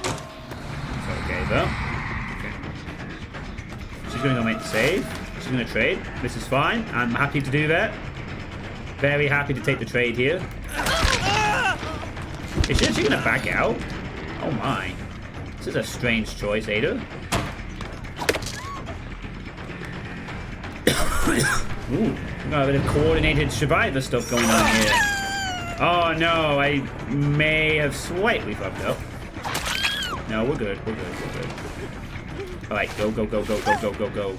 It's okay, though. Okay. She's going to go make the save. She's going to trade. This is fine. I'm happy to do that. Very happy to take the trade here. Is she actually going to back out? Oh my. This is a strange choice, Ada. Ooh, we've got a bit of coordinated survivor stuff going on here. Oh no, I may have slightly fucked up. No, we're good, we're good, we're good. Alright, go, go, go, go, go, go, go, go.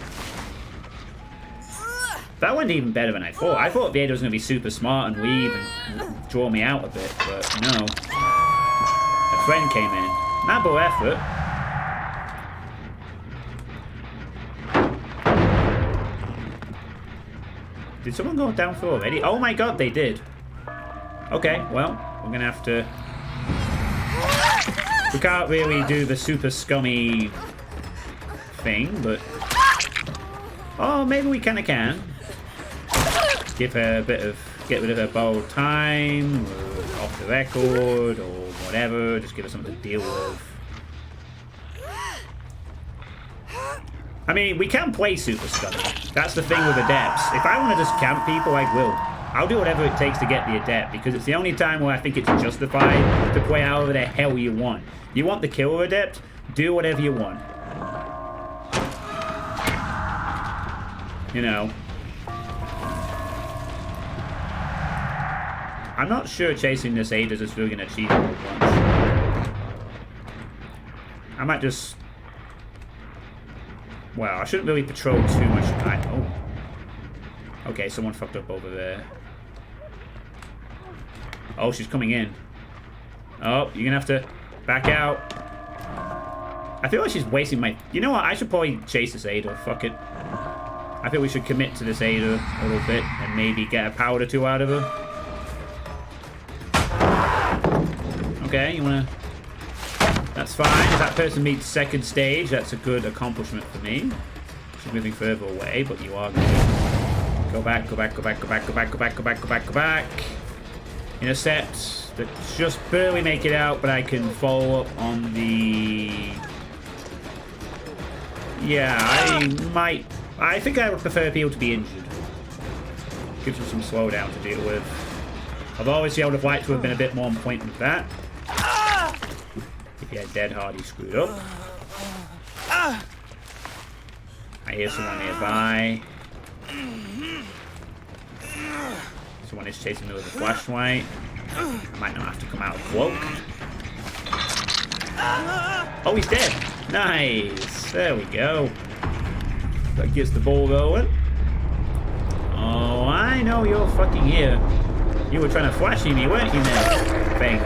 That went even better than I thought. I thought Ada was going to be super smart and leave and draw me out a bit, but no. A friend came in. Noble effort. Did someone go down for already? Oh my god, they did. Okay, well, we're going to have to... We can't really do the super scummy thing, but... Oh, maybe we kind of can. Give her a bit of... Get rid of her borrowed time, or off the record, or whatever. Just give her something to deal with. I mean, we can play super scummy. That's the thing with adepts. If I want to just camp people, I will. I'll do whatever it takes to get the adept, because it's the only time where I think it's justified to play however the hell you want. You want the killer adept? Do whatever you want. You know. I'm not sure chasing this Ada is really going to achieve all at once. I might just... Well, I shouldn't really patrol too much. Oh. Okay, someone fucked up over there. Oh, she's coming in. Oh, you're going to have to back out. I feel like she's wasting my... You know what? I should probably chase this Ada. Fuck it. I think we should commit to this Ada a little bit and maybe get a power or two out of her. Okay, you wanna... That's fine. If that person meets second stage, that's a good accomplishment for me. She's moving further away, but you are going to go back, go back, go back, go back, go back, go back, go back, go back, go back. Intercept. That just barely make it out, but I can follow up on the... Yeah, I think I would prefer people to be injured. Gives them some slowdown to deal with. Although obviously I would have liked to have been a bit more on point with that. If he had dead hard, he screwed up. I hear someone nearby. Someone is chasing me with a flashlight. I might not have to come out of cloak. Oh, he's dead. Nice. There we go. That gets the ball rolling. Oh, I know you're fucking here. You were trying to flashy me, weren't you, man? Fang.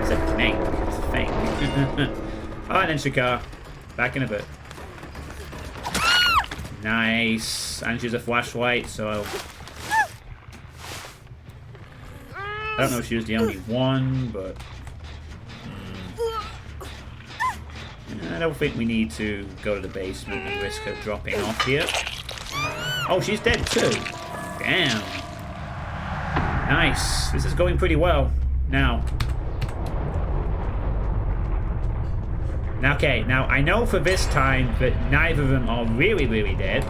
It's a fang. It's a fang. Alright then, Shakar. Back in a bit. Nice. And she's a flashlight, so... I don't know if she was the only one, but... I don't think we need to go to the basement and risk her dropping off here. Oh, she's dead too. Damn. Nice. This is going pretty well. Now. Okay, now I know for this time that neither of them are really, really dead.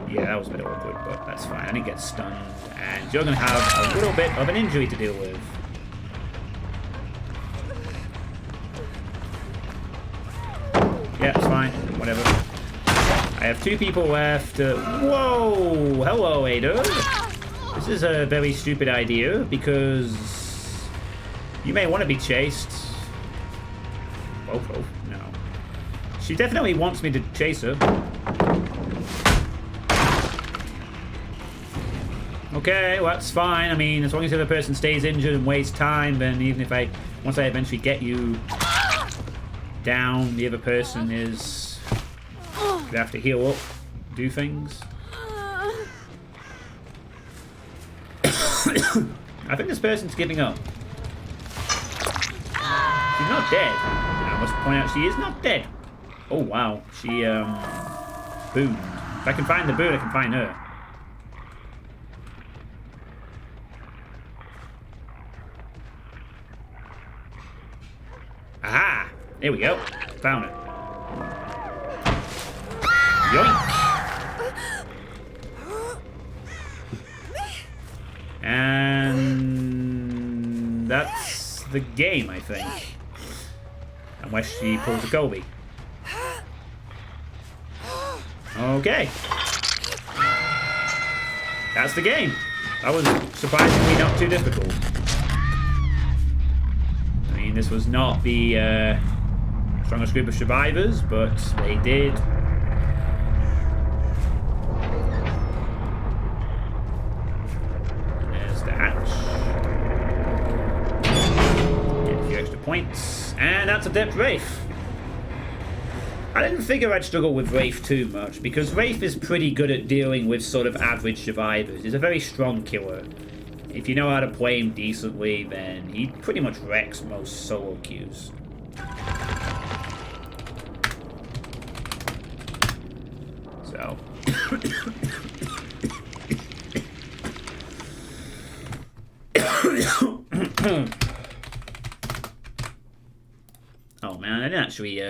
Yeah, that was a bit awkward, but that's fine. I didn't get stunned. And you're going to have a little bit of an injury to deal with. Yeah, it's fine. Whatever. I have 2 people left. Whoa! Hello, Ada. This is a very stupid idea because you may want to be chased. Oh, no. She definitely wants me to chase her. Okay, well, that's fine. I mean, as long as the other person stays injured and wastes time, then even if once I eventually get you down, the other person is gonna have to heal up, do things. I think this person's giving up. She's not dead. I must point out she is not dead. Oh wow, she boomed. If I can find the boot, I can find her. Aha! There we go. Found it. Yoink! And that's the game, I think. Unless she pulls a Kobe. Okay. That's the game. That was surprisingly not too difficult. I mean, this was not the strongest group of survivors, but they did. There's the hatch. Get a few extra points. And that's a Adept Wraith. I didn't figure I'd struggle with Wraith too much, because Wraith is pretty good at dealing with sort of average survivors. He's a very strong killer. If you know how to play him decently, then he pretty much wrecks most solo queues. So. Oh man, I didn't actually,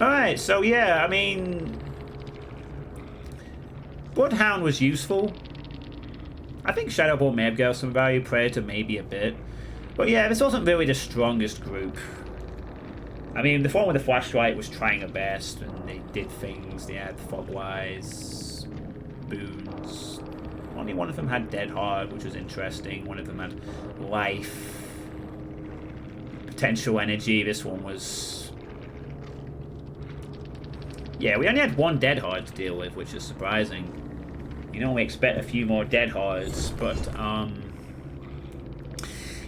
Alright, so yeah, I mean... Bloodhound was useful. I think Shadowbolt may have got some value, Predator maybe a bit. But yeah, this wasn't really the strongest group. I mean, the one with the flashlight was trying their best, and they did things. They had Fogwise, boons. Only one of them had Dead Hard, which was interesting. One of them had Life, Potential Energy. This one was... Yeah, we only had one Dead Hard to deal with, which is surprising. You normally expect a few more Dead Hards, but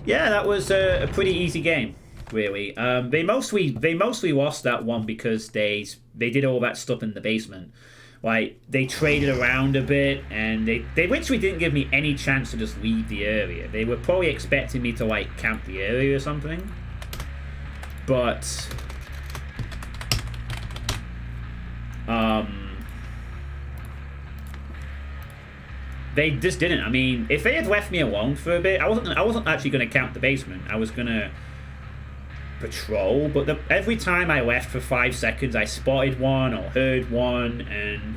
yeah, that was a pretty easy game, really. They mostly lost that one because they did all that stuff in the basement. Like, they traded around a bit, and they literally didn't give me any chance to just leave the area. They were probably expecting me to, like, camp the area or something. But they just didn't. I mean, if they had left me alone for a bit, I wasn't actually going to camp the basement. I was going to patrol, but every time I left for 5 seconds, I spotted one or heard one, and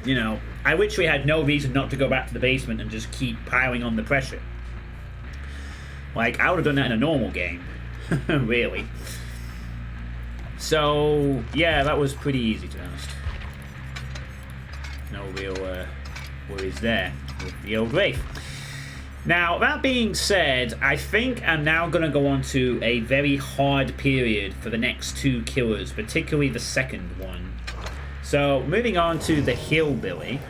you know, I literally had no reason not to go back to the basement and just keep piling on the pressure. Like, I would have done that in a normal game, really. So, yeah, that was pretty easy, to be honest. No real worries there with the old Wraith. Now, that being said, I think I'm now going to go on to a very hard period for the next 2 killers, particularly the second one. So, moving on to the Hillbilly.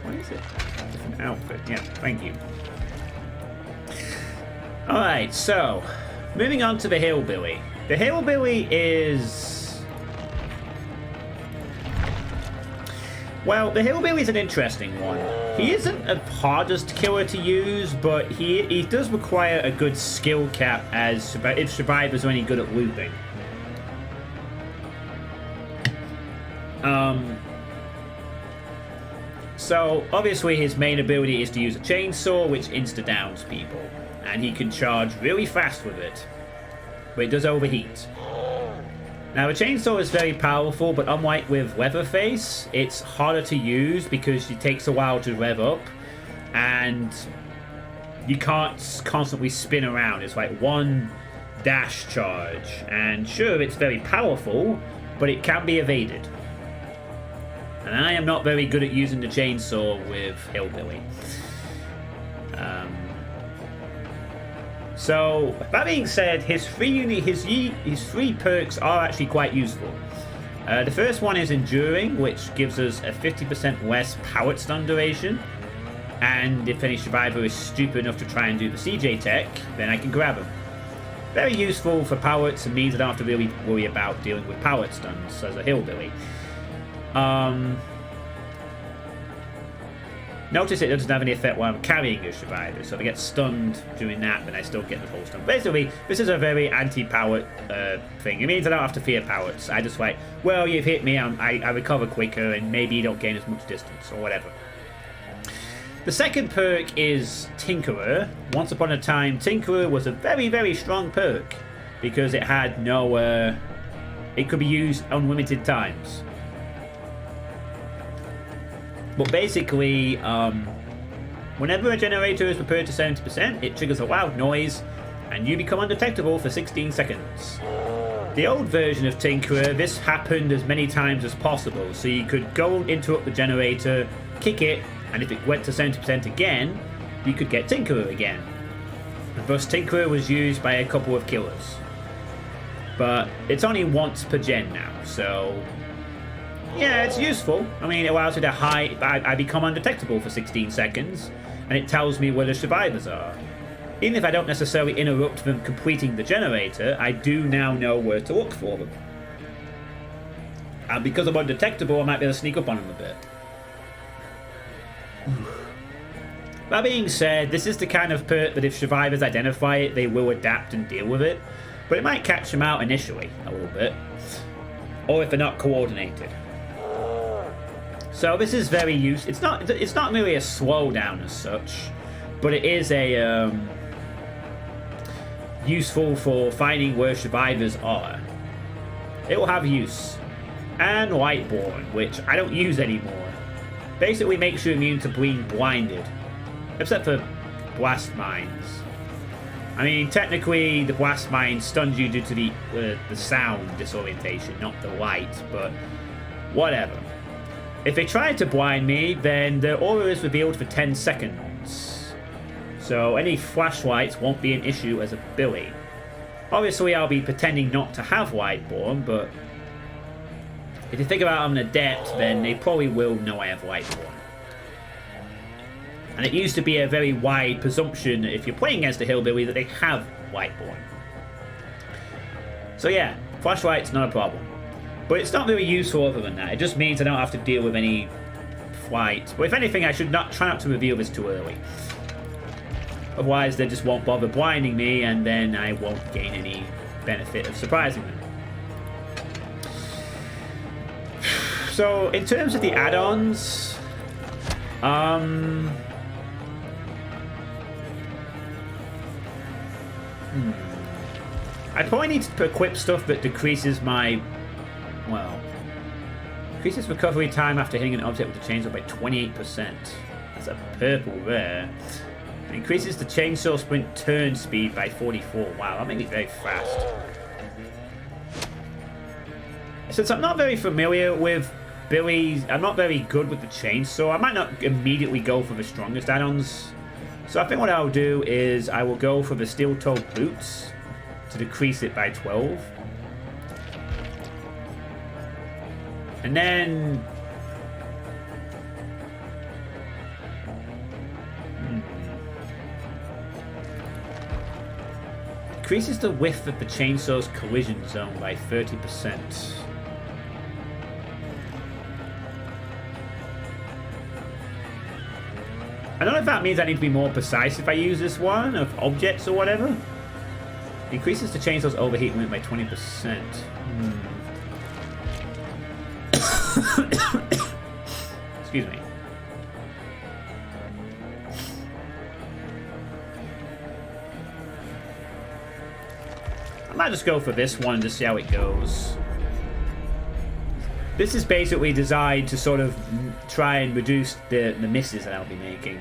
What is it? Different outfit. Yeah, thank you. Alright, so, moving on to the Hillbilly. The Hillbilly is... Well, the Hillbilly is an interesting one. He isn't the hardest killer to use, but he does require a good skill cap as if survivors are any good at looping. So, obviously his main ability is to use a chainsaw, which insta-downs people. And he can charge really fast with it. But it does overheat. Now, the chainsaw is very powerful, but unlike with Leatherface, it's harder to use because it takes a while to rev up. And you can't constantly spin around. It's like one dash charge. And sure, it's very powerful, but it can be evaded. And I am not very good at using the chainsaw with Hillbilly. So, that being said, his three perks are actually quite useful. The first one is Enduring, which gives us a 50% less powered stun duration. And if any survivor is stupid enough to try and do the CJ tech, then I can grab him. Very useful for powereds and means I don't have to really worry about dealing with powered stuns as a Hillbilly. Notice it doesn't have any effect while I'm carrying a survivor, so if I get stunned during that, then I still get the full stun. Basically, this is a very anti-powered thing. It means I don't have to fear powereds. I just like, well, you've hit me, I recover quicker, and maybe you don't gain as much distance, or whatever. The second perk is Tinkerer. Once upon a time, Tinkerer was a very, very strong perk, because it had no... it could be used unlimited times. But basically, whenever a generator is repaired to 70%, it triggers a loud noise, and you become undetectable for 16 seconds. The old version of Tinkerer, this happened as many times as possible, so you could go interrupt the generator, kick it, and if it went to 70% again, you could get Tinkerer again. And thus Tinkerer was used by a couple of killers. But it's only once per gen now, so... yeah, it's useful. I mean, it allows me to hide. I become undetectable for 16 seconds, and it tells me where the survivors are. Even if I don't necessarily interrupt them completing the generator, I do now know where to look for them. And because I'm undetectable, I might be able to sneak up on them a bit. That being said, this is the kind of perk that if survivors identify it, they will adapt and deal with it. But it might catch them out initially, a little bit. Or if they're not coordinated. So this is very useful. It's not really a slowdown as such, but it is a useful for finding where survivors are. It will have use. And Lightborn, which I don't use anymore. Basically makes you immune to being blinded. Except for Blast Mines. I mean, technically the Blast Mine stuns you due to the sound disorientation, not the light, but whatever. If they try to blind me, then the aura is revealed for 10 seconds. So any flashlights won't be an issue as a Billy. Obviously, I'll be pretending not to have Lightborn, but if you think about I'm an adept, then they probably will know I have Lightborn. And it used to be a very wide presumption if you're playing against a Hillbilly that they have Lightborn. So yeah, flashlight's not a problem. But it's not very useful other than that. It just means I don't have to deal with any flight. But if anything, I should try not to reveal this too early. Otherwise, they just won't bother blinding me, and then I won't gain any benefit of surprising them. So, in terms of the add-ons... I probably need to equip stuff that decreases my... Well... Increases recovery time after hitting an object with the chainsaw by 28%. That's a purple rare. It increases the chainsaw sprint turn speed by 44. Wow, that makes me very fast. Since I'm not very familiar with Billy, I'm not very good with the chainsaw. I might not immediately go for the strongest add-ons. So I think what I'll do is I will go for the steel-toed boots to decrease it by 12. And then... Decreases the width of the chainsaw's collision zone by 30%. I don't know if that means I need to be more precise if I use this one, of objects or whatever. Increases the chainsaw's overheat limit by 20%. Excuse me. I might just go for this one to see how it goes. This is basically designed to sort of try and reduce the misses that I'll be making.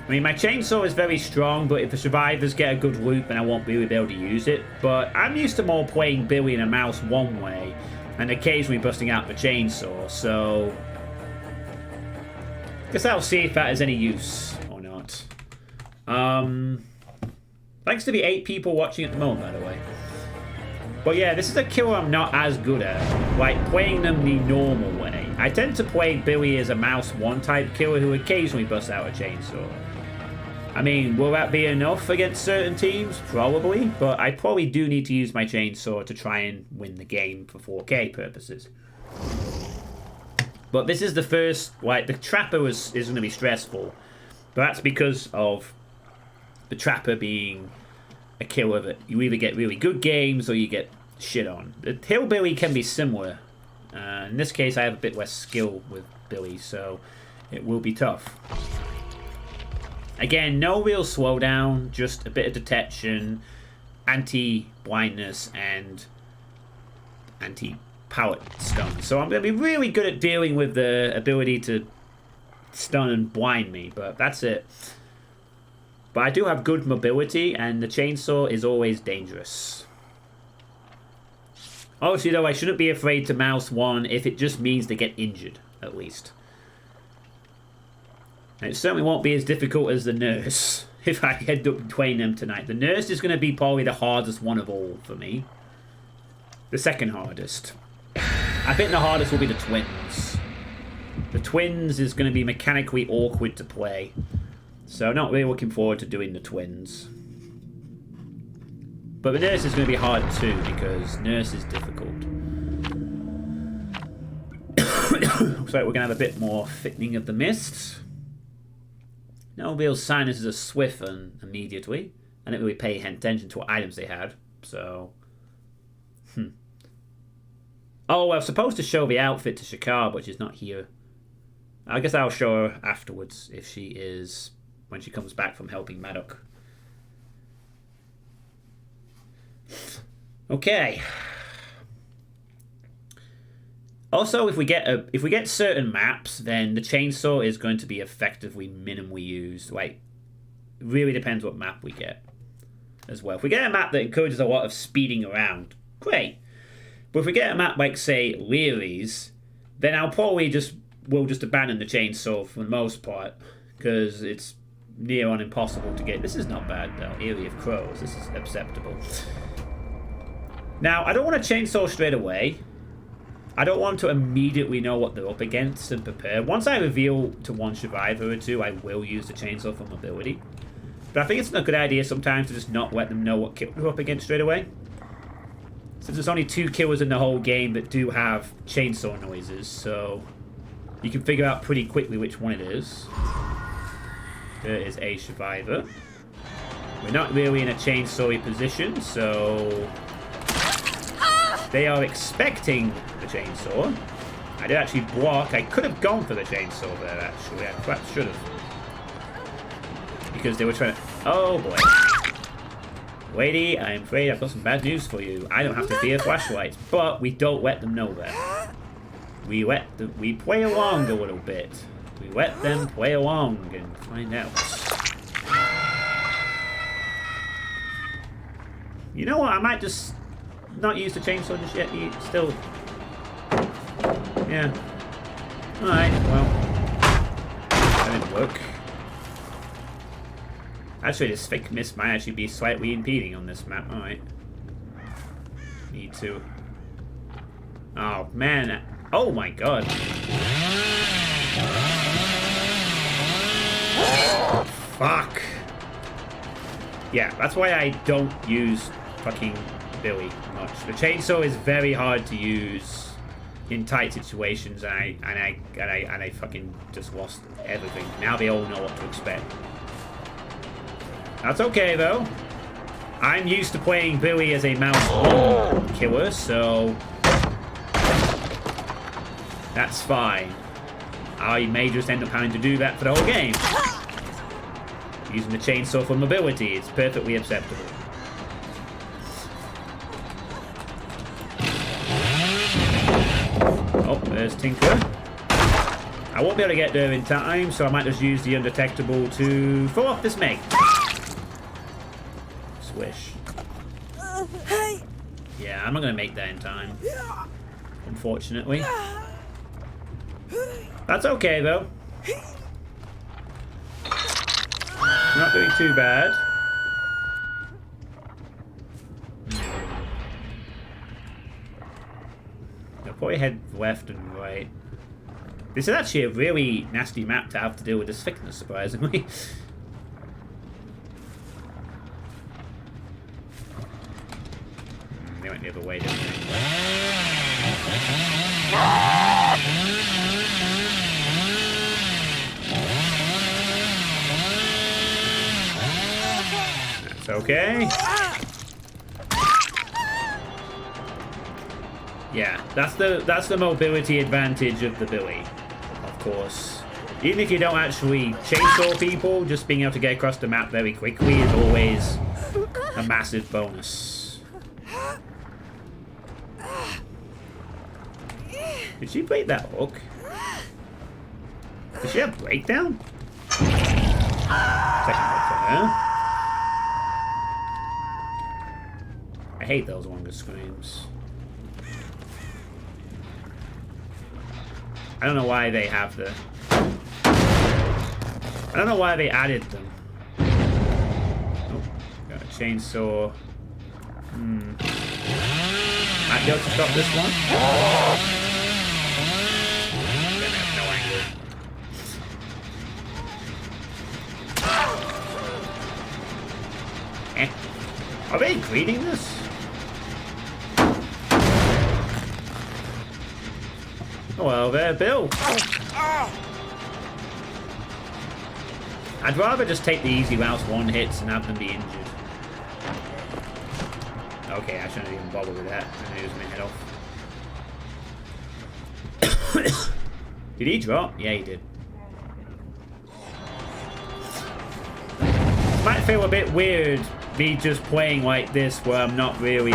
I mean, my chainsaw is very strong, but if the survivors get a good loop, then I won't really be able to use it. But I'm used to more playing Billy and a mouse one way, and occasionally busting out the chainsaw, so... Guess I'll see if that has any use or not. Thanks to the 8 people watching at the moment, by the way. But yeah, this is a killer I'm not as good at, like playing them the normal way. I tend to play Billy as a mouse 1 type killer who occasionally busts out a chainsaw. I mean, will that be enough against certain teams? Probably, but I probably do need to use my chainsaw to try and win the game for 4K purposes. But this is the first, like, the Trapper is going to be stressful. But that's because of the Trapper being a killer that you either get really good games or you get shit on. The Hillbilly can be similar. In this case, I have a bit less skill with Billy, so it will be tough. Again, no real slowdown, just a bit of detection, anti-blindness, and anti-pallet stun. So I'm going to be really good at dealing with the ability to stun and blind me, but that's it. But I do have good mobility, and the chainsaw is always dangerous. Obviously, though, I shouldn't be afraid to mouse 1 if it just means they get injured, at least. And it certainly won't be as difficult as the nurse if I end up playing them tonight. The nurse is going to be probably the hardest one of all for me. The second hardest. I think the hardest will be the twins. The twins is going to be mechanically awkward to play. So not really looking forward to doing the twins. But the nurse is going to be hard too, because nurse is difficult. Looks like we're going to have a bit more thickening of the mist. No real sign this is a swift and immediately. I didn't really pay attention to what items they had, so... Oh, I was supposed to show the outfit to Shakar, but she's not here. I guess I'll show her afterwards if she is... when she comes back from helping Maddock. Okay. Also, if we get certain maps, then the chainsaw is going to be effectively minimally used. Like, it really depends what map we get as well. If we get a map that encourages a lot of speeding around, great. But if we get a map like, say, Leary's, then I'll probably will just abandon the chainsaw for the most part, because it's near on impossible to get. This is not bad though. Eerie of Crows. This is acceptable. Now, I don't want to chainsaw straight away. I don't want to immediately know what they're up against and prepare. Once I reveal to one survivor or two, I will use the chainsaw for mobility. But I think it's a good idea sometimes to just not let them know what kill they're up against straight away. Since there's only 2 killers in the whole game that do have chainsaw noises, so you can figure out pretty quickly which one it is. There is a survivor. We're not really in a chainsaw-y position, so... They are expecting the chainsaw. I did actually block. I could have gone for the chainsaw there, actually. I perhaps should have. Because they were trying to... Oh, boy. Lady, I'm afraid I've got some bad news for you. I don't have to fear flashlights, but we don't let them know that. We play along a little bit. We let them play along and find out. You know what? I might just not use the chainsaw just yet. Still. Yeah. Alright, well. That didn't work. Actually, this thick mist might actually be slightly impeding on this map. Alright. Need to. Oh, man. Oh, my God. Fuck. Yeah, that's why I don't use fucking Billy much. The chainsaw is very hard to use in tight situations, and I fucking just lost everything. Now they all know what to expect. That's okay though. I'm used to playing Billy as a mouse killer, so that's fine. I may just end up having to do that for the whole game. Using the chainsaw for mobility, it's perfectly acceptable. Oh, there's Tinker. I won't be able to get there in time, so I might just use the undetectable to throw off this Meg. Swish. Yeah, I'm not going to make that in time. Unfortunately. That's okay, though. Not doing too bad. I'll probably head left and right. This is actually a really nasty map to have to deal with this thickness, surprisingly. They went the other way, didn't they? That's okay. Yeah, that's the mobility advantage of the Billy, of course. Even if you don't actually chainsaw people, just being able to get across the map very quickly is always a massive bonus. Did she break that hook? Did she have breakdown? Second hook for her. I hate those longer screams. I don't know why they have the... I don't know why they added them. Oh, got a chainsaw. Might be able to stop this one. Then I have no angle. Are they greeting this? Oh, well, there, Bill. I'd rather just take the easy routes, one hits, and have them be injured. Okay, I shouldn't even bother with that. I knew he was going to head off. Did he drop? Yeah, he did. Might feel a bit weird, me just playing like this, where I'm not really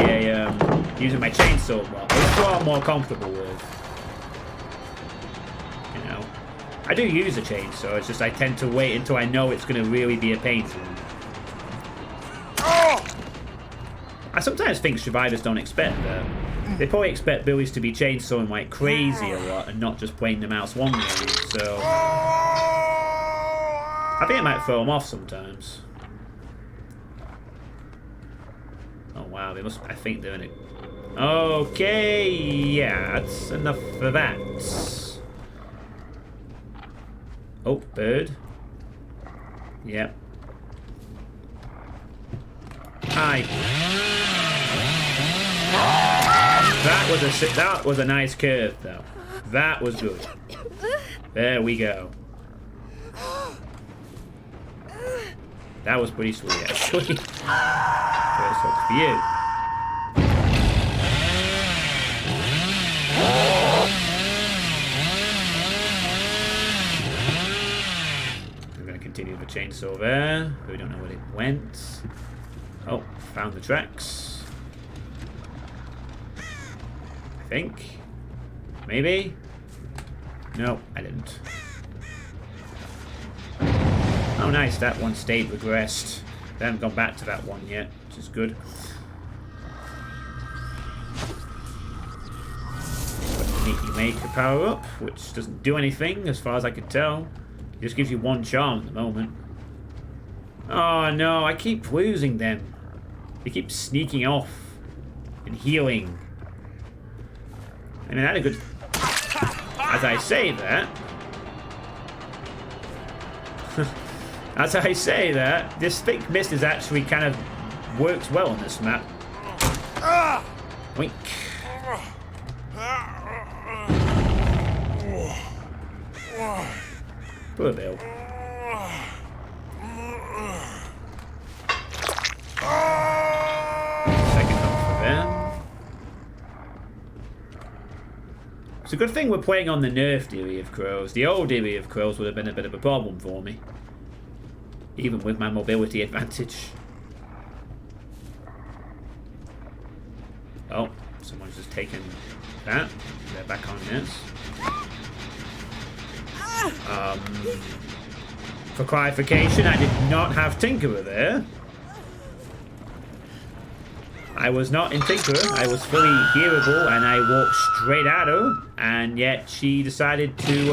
using my chainsaw more. It's what I'm more comfortable with. I do use a chainsaw, it's just I tend to wait until I know it's going to really be a pain to me. I sometimes think survivors don't expect that. They probably expect Billies to be chainsawing like crazy a lot and not just playing the mouse one game, so... I think it might throw them off sometimes. Oh wow, they must... I think they're in it. Okay, yeah, that's enough for that. Oh, bird. Yep. Hi. That was a nice curve, though. That was good. There we go. That was pretty sweet, actually. First hook for you. Continue the chainsaw there. We don't know where it went. Oh, found the tracks. I think. Maybe? No, I didn't. Oh, nice. That one stayed regressed. They haven't gone back to that one yet, which is good. Neatly make a power up, which doesn't do anything as far as I could tell. It just gives you one charm at the moment. Oh no, I keep losing them. They keep sneaking off and healing. I mean, I had a good... As I say that... As I say that, this thick mist is actually kind of works well on this map. Wink. Poor Bill. Second off for them. It's a good thing we're playing on the nerfed area of crows. The old area of crows would have been a bit of a problem for me, even with my mobility advantage. Oh, someone's just taken that. They're back on this. For clarification, I did not have Tinkerer there. I was not in Tinkerer. I was fully healable, and I walked straight at her, and yet she decided to,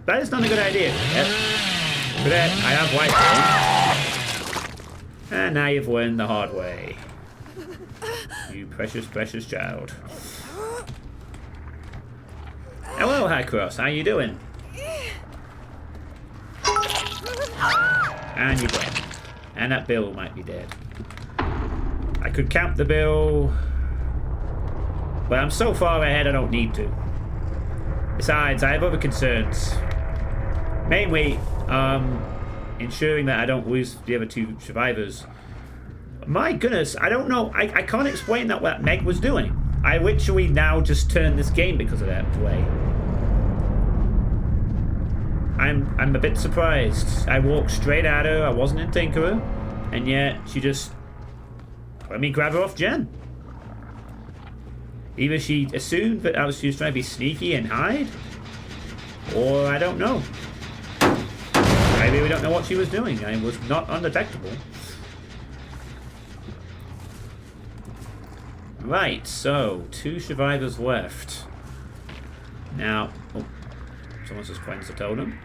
that is not a good idea. Yep. For that, I have wiped it. And now you've learned the hard way. You precious, precious child. Hello, Hycross. How you doing? And you're dead. And that Bill might be dead. I could camp the Bill, but I'm so far ahead I don't need to. Besides, I have other concerns. Mainly, ensuring that I don't lose the other two survivors. My goodness, I don't know. I can't explain that what Meg was doing. I literally now just turned this game because of that way. I'm a bit surprised. I walked straight at her. I wasn't in Tinkerer, and yet she just let me grab her off Jen. Either she assumed that she was trying to be sneaky and hide, or I don't know. I really don't know what she was doing. I was not undetectable. Right, so 2 survivors left. Now, oh, someone's just cleansed the totem.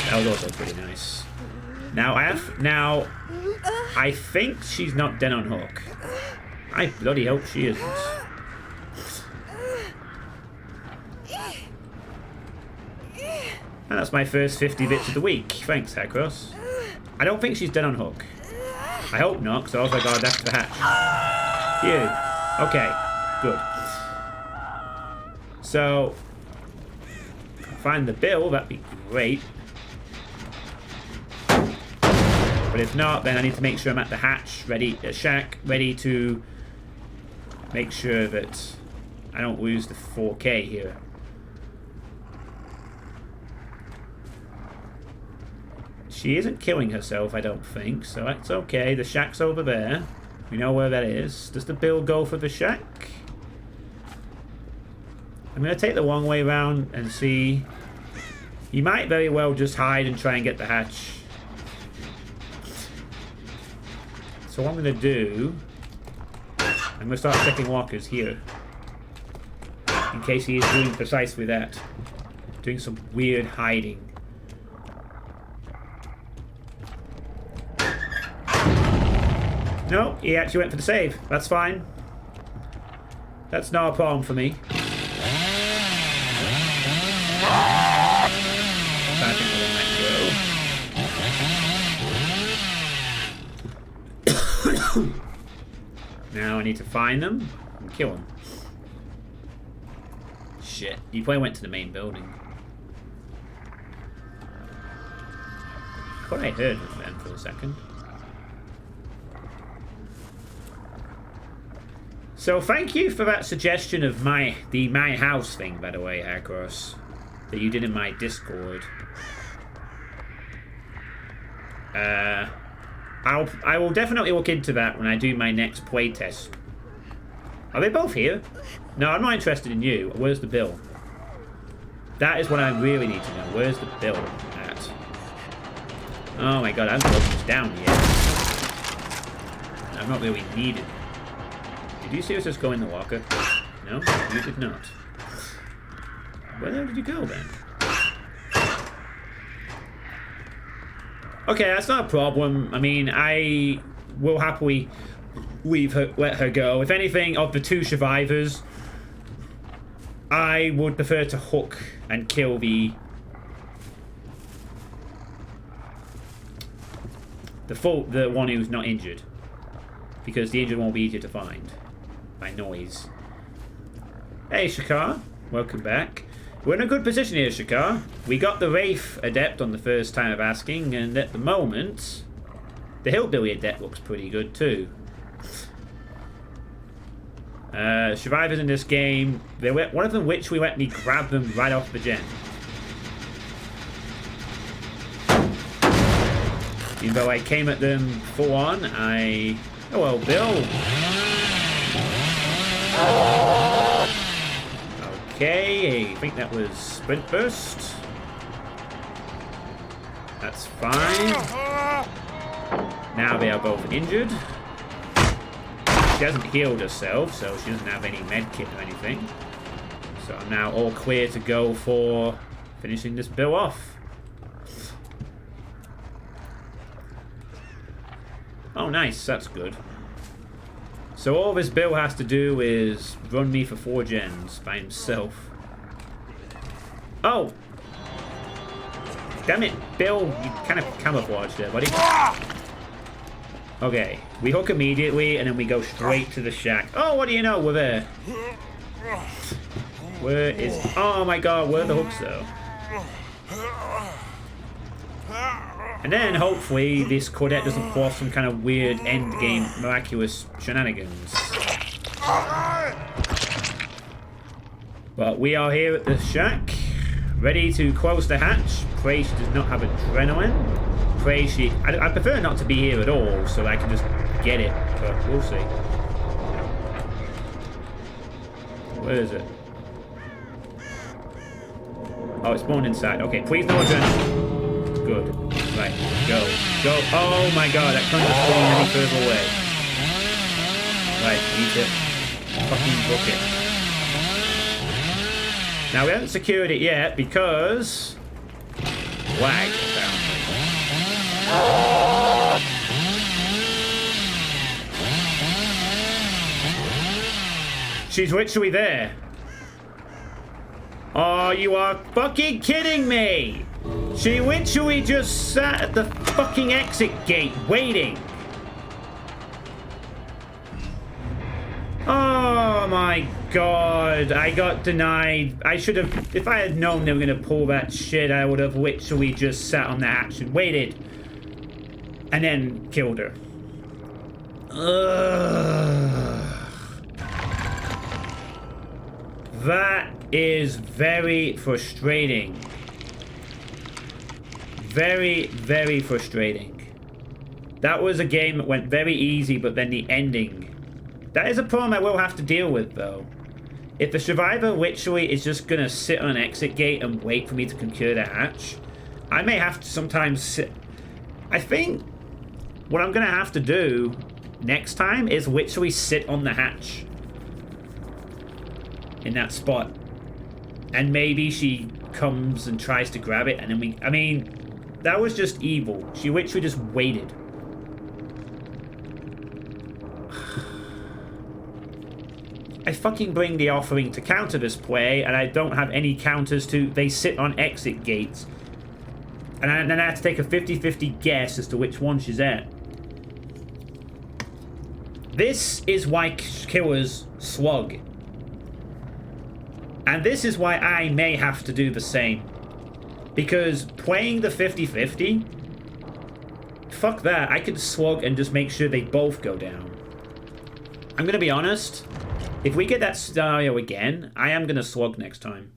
That was also pretty nice. Now I think she's not dead on hook. I bloody hope she isn't. And that's my first 50 bits of the week. Thanks, Hycross. I don't think she's dead on hook. I hope not, because I also got after the hatch. Phew. Okay, good. So, find the Bill, that'd be great. But if not, then I need to make sure I'm at the hatch, ready, shack, ready to make sure that I don't lose the 4K here. She isn't killing herself, I don't think, so that's okay. The shack's over there. We know where that is. Does the Bill go for the shack? I'm going to take the long way around and see. He might very well just hide and try and get the hatch. So what I'm going to do, I'm going to start checking walkers here. In case he is doing precisely that. Doing some weird hiding. No, he actually went for the save. That's fine. That's not a problem for me. I think we'll let go. Now I need to find them and kill them. Shit, he probably went to the main building. I thought I heard them for a second. So thank you for that suggestion of my house thing, by the way, Hercross, that you did in my Discord. I will definitely look into that when I do my next playtest. Are they both here? No, I'm not interested in you. Where's the bill? That is what I really need to know. Where's the bill at? Oh my god, I haven't broken this down yet. I'm not really needed. Did you seriously just go in the locker? No, you did not. Where the hell did you go then? Okay, that's not a problem. I mean, I will happily let her go. If anything, of the two survivors, I would prefer to hook and kill the one who's not injured, because the injured one will be easier to find by noise. Hey, Shakar, welcome back. We're in a good position here, Shakar. We got the Wraith Adept on the first time of asking, and at the moment, the Hillbilly Adept looks pretty good too. Survivors in this game, one of them literally let me grab them right off the gen. Even though I came at them full on, oh well, Bill. Okay, I think that was Sprint Burst. That's fine. Now they are both injured. She hasn't healed herself, so she doesn't have any med kit or anything. So I'm now all clear to go for finishing this Bill off. Oh, nice. That's good. So all this Bill has to do is run me for 4 gens by himself. Oh! Damn it, Bill. You kind of camouflaged there, buddy. Okay, we hook immediately, and then we go straight to the shack. Oh, what do you know? We're there. Where is... Oh my god, where are the hooks, though? And then, hopefully, this Cordette doesn't pull off some kind of weird endgame miraculous shenanigans. But we are here at the shack, ready to close the hatch. Pray she does not have adrenaline. Pray she... I prefer not to be here at all, so I can just get it, but we'll see. Where is it? Oh, it's spawned inside. Okay, please no adrenaline. Good. Right, go. Go. Oh my god, that can't just spawn any further away. Right, need to fucking book it. Now, we haven't secured it yet because... lag, apparently. She's literally there. Oh, you are fucking kidding me! She literally just sat at the fucking exit gate waiting. Oh my god, I got denied. I should have, if I had known they were gonna pull that shit, I would have literally just sat on the hatch and waited. And then killed her. Ugh. That is very frustrating. Very, very frustrating. That was a game that went very easy, but then the ending. That is a problem I will have to deal with, though. If the survivor literally is just gonna sit on an exit gate and wait for me to secure the hatch, I may have to sometimes sit... I think what I'm gonna have to do next time is literally sit on the hatch. In that spot. And maybe she comes and tries to grab it, and then we... I mean... That was just evil. She literally just waited. I fucking bring the offering to counter this play, and I don't have any counters to... They sit on exit gates. And then I have to take a 50-50 guess as to which one she's at. This is why killers slug. And this is why I may have to do the same. Because playing the 50-50, fuck that. I could slug and just make sure they both go down. I'm gonna be honest. If we get that scenario again, I am going to slug next time.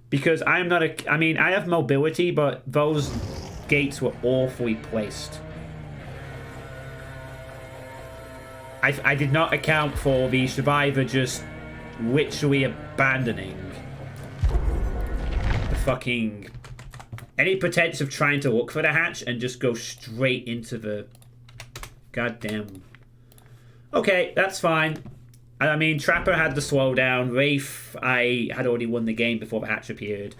Because I am not a... I mean, I have mobility, but those gates were awfully placed. I did not account for the survivor just literally abandoning the fucking... any pretense of trying to look for the hatch and just go straight into the... goddamn... Okay, that's fine. I mean, Trapper had the slowdown. Wraith, I had already won the game before the hatch appeared.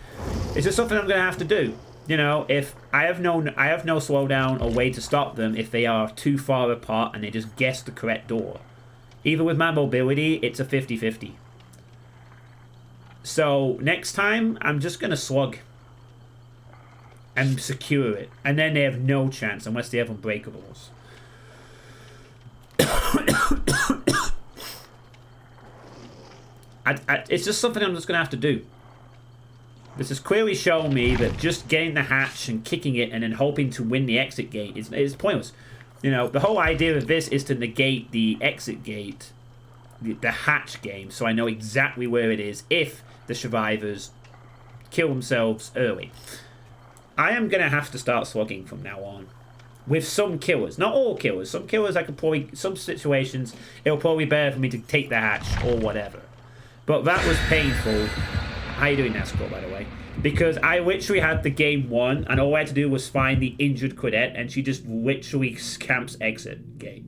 It's just something I'm going to have to do. You know, if I have no slowdown or way to stop them if they are too far apart and they just guess the correct door. Even with my mobility, it's a 50-50. So, next time, I'm just going to slug. And secure it. And then they have no chance unless they have unbreakables. It's just something I'm just going to have to do. This has clearly shown me that just getting the hatch and kicking it and then hoping to win the exit gate is pointless. You know, the whole idea of this is to negate the exit gate, the hatch game, so I know exactly where it is if the survivors kill themselves early. I am going to have to start slugging from now on. With some killers. Not all killers. Some killers I could probably... some situations, it'll probably be better for me to take the hatch or whatever. But that was painful. How you doing, Nasco, by the way? Because I literally had the game won, and all I had to do was find the injured cadet, and she just literally camps exit gate.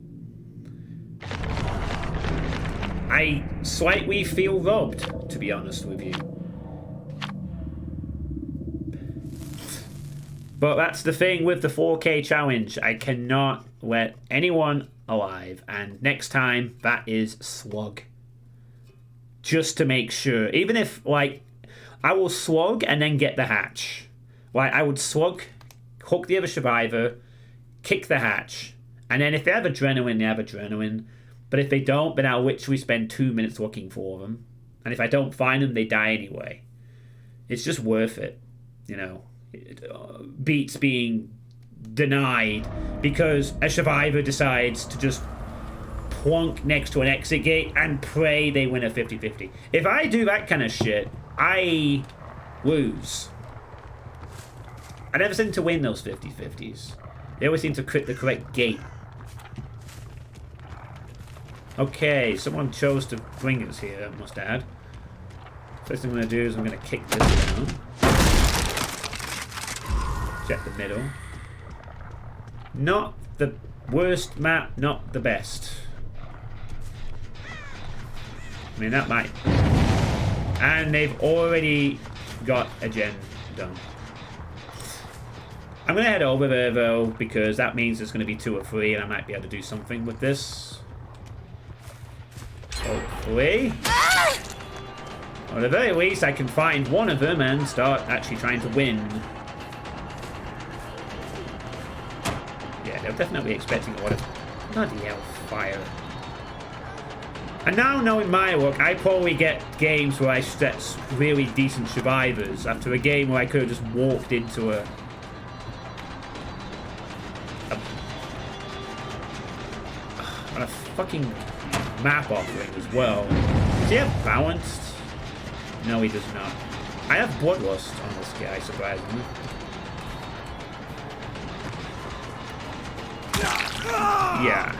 I slightly feel robbed, to be honest with you. But that's the thing with the 4K challenge. I cannot let anyone alive, and next time, that is slug. Just to make sure. Even if, like... I will slug and then get the hatch. Like, I would slug, hook the other survivor, kick the hatch, and then if they have adrenaline, they have adrenaline. But if they don't, then I'll literally spend 2 minutes looking for them. And if I don't find them, they die anyway. It's just worth it, you know. It beats being denied because a survivor decides to just plonk next to an exit gate and pray they win a 50-50. If I do that kind of shit, I lose. I never seem to win those 50-50s. They always seem to crit the correct gate. Okay, someone chose to bring us here, I must add. First thing I'm going to do is I'm going to kick this down. Check the middle. Not the worst map, not the best. I mean, that might... And they've already got a gen done. I'm going to head over there, though, because that means there's going to be 2 or 3, and I might be able to do something with this. Hopefully. Or at the very least, I can find one of them and start actually trying to win. Yeah, they're definitely expecting a lot of... bloody hell, fire. And now, knowing my luck, I probably get games where I set really decent survivors after a game where I could have just walked into a fucking map offering as well. Does he have balanced? No, he does not. I have bloodlust on this guy, surprisingly. Yeah.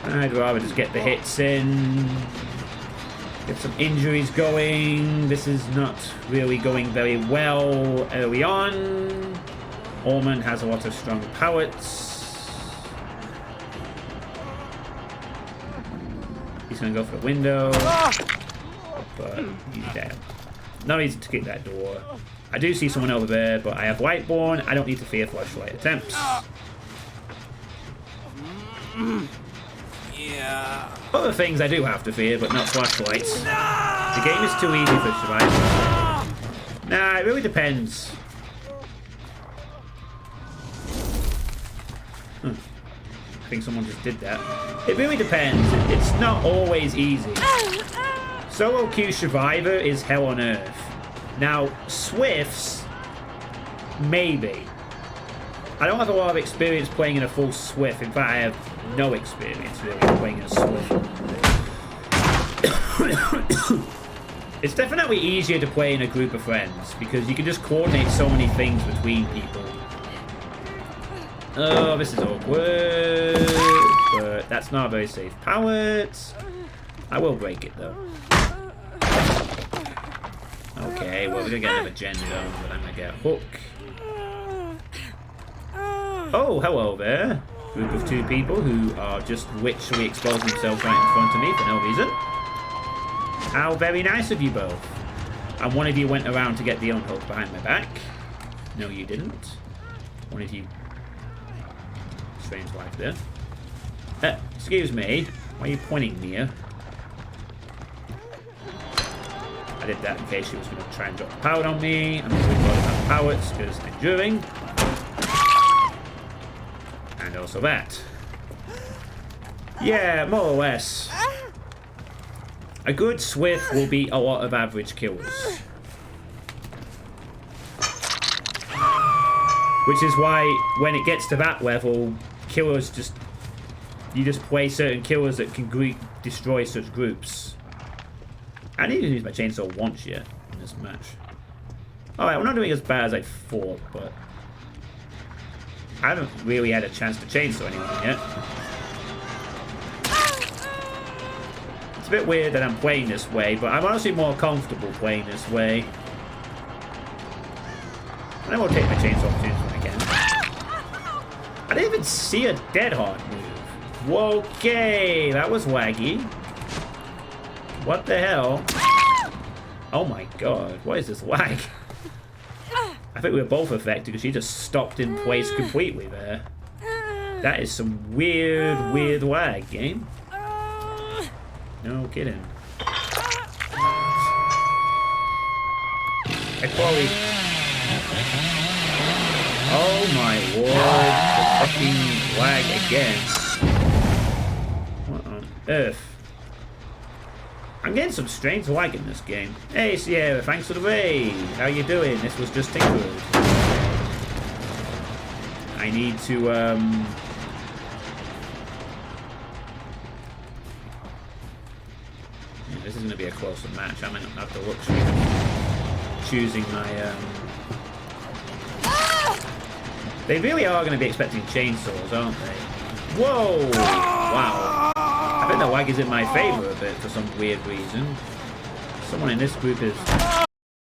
I'd rather just get the hits in. Get some injuries going. This is not really going very well early on. Ormond has a lot of strong pallets. He's going to go for the window. But he's dead. Not easy to get that door. I do see someone over there, but I have Lightborn. I don't need to fear flashlight attempts. Yeah. Other things I do have to fear, but not flashlights. The game is too easy for survivors. Nah, it really depends. I think someone just did that. It really depends. It's not always easy. Solo queue survivor is hell on earth. Now, Swifts, maybe. I don't have a lot of experience playing in a full Swift. In fact, I have no experience really playing in a Swift. It's definitely easier to play in a group of friends because you can just coordinate so many things between people. Oh, this is awkward. But that's not a very safe pallet. I will break it though. Okay, well, we're gonna get another gen zone, but I'm gonna get a hook. Oh, hello there. Group of 2 people who are just witchily exposing themselves right in front of me for no reason. How very nice of you both. And one of you went around to get the unhook behind my back. No, you didn't. One of you... Strange life there. Excuse me. Why are you pointing me here? I did that in case she was going to try and drop the pallet on me. I'm going to reload my pallets because enduring. And also that. Yeah, more or less. A good Swift will beat a lot of average killers. Which is why when it gets to that level, killers just... You just play certain killers that can destroy such groups. I didn't even use my chainsaw once yet in this match. Alright, we're not doing as bad as I thought, but... I haven't really had a chance to chainsaw anyone yet. It's a bit weird that I'm playing this way, but I'm honestly more comfortable playing this way. And I will take my chainsaw opportunities when I can. I didn't even see a dead heart move. Okay, that was laggy. What the hell? Oh my god, what is this lag? I think we were both affected because she just stopped in place completely there. That is some weird lag, game. No kidding. Hey, Chloe. Oh my lord, the fucking lag again. What on earth? I'm getting some strange lag in this game. Hey Sierra, thanks for the raid. How you doing? This was just tinkered. I need to yeah, this is gonna be a closer match. I'm gonna have to look choosing my They really are gonna be expecting chainsaws, aren't they? Whoa! Wow. I think the lag is in my favor a bit for some weird reason. Someone in this group is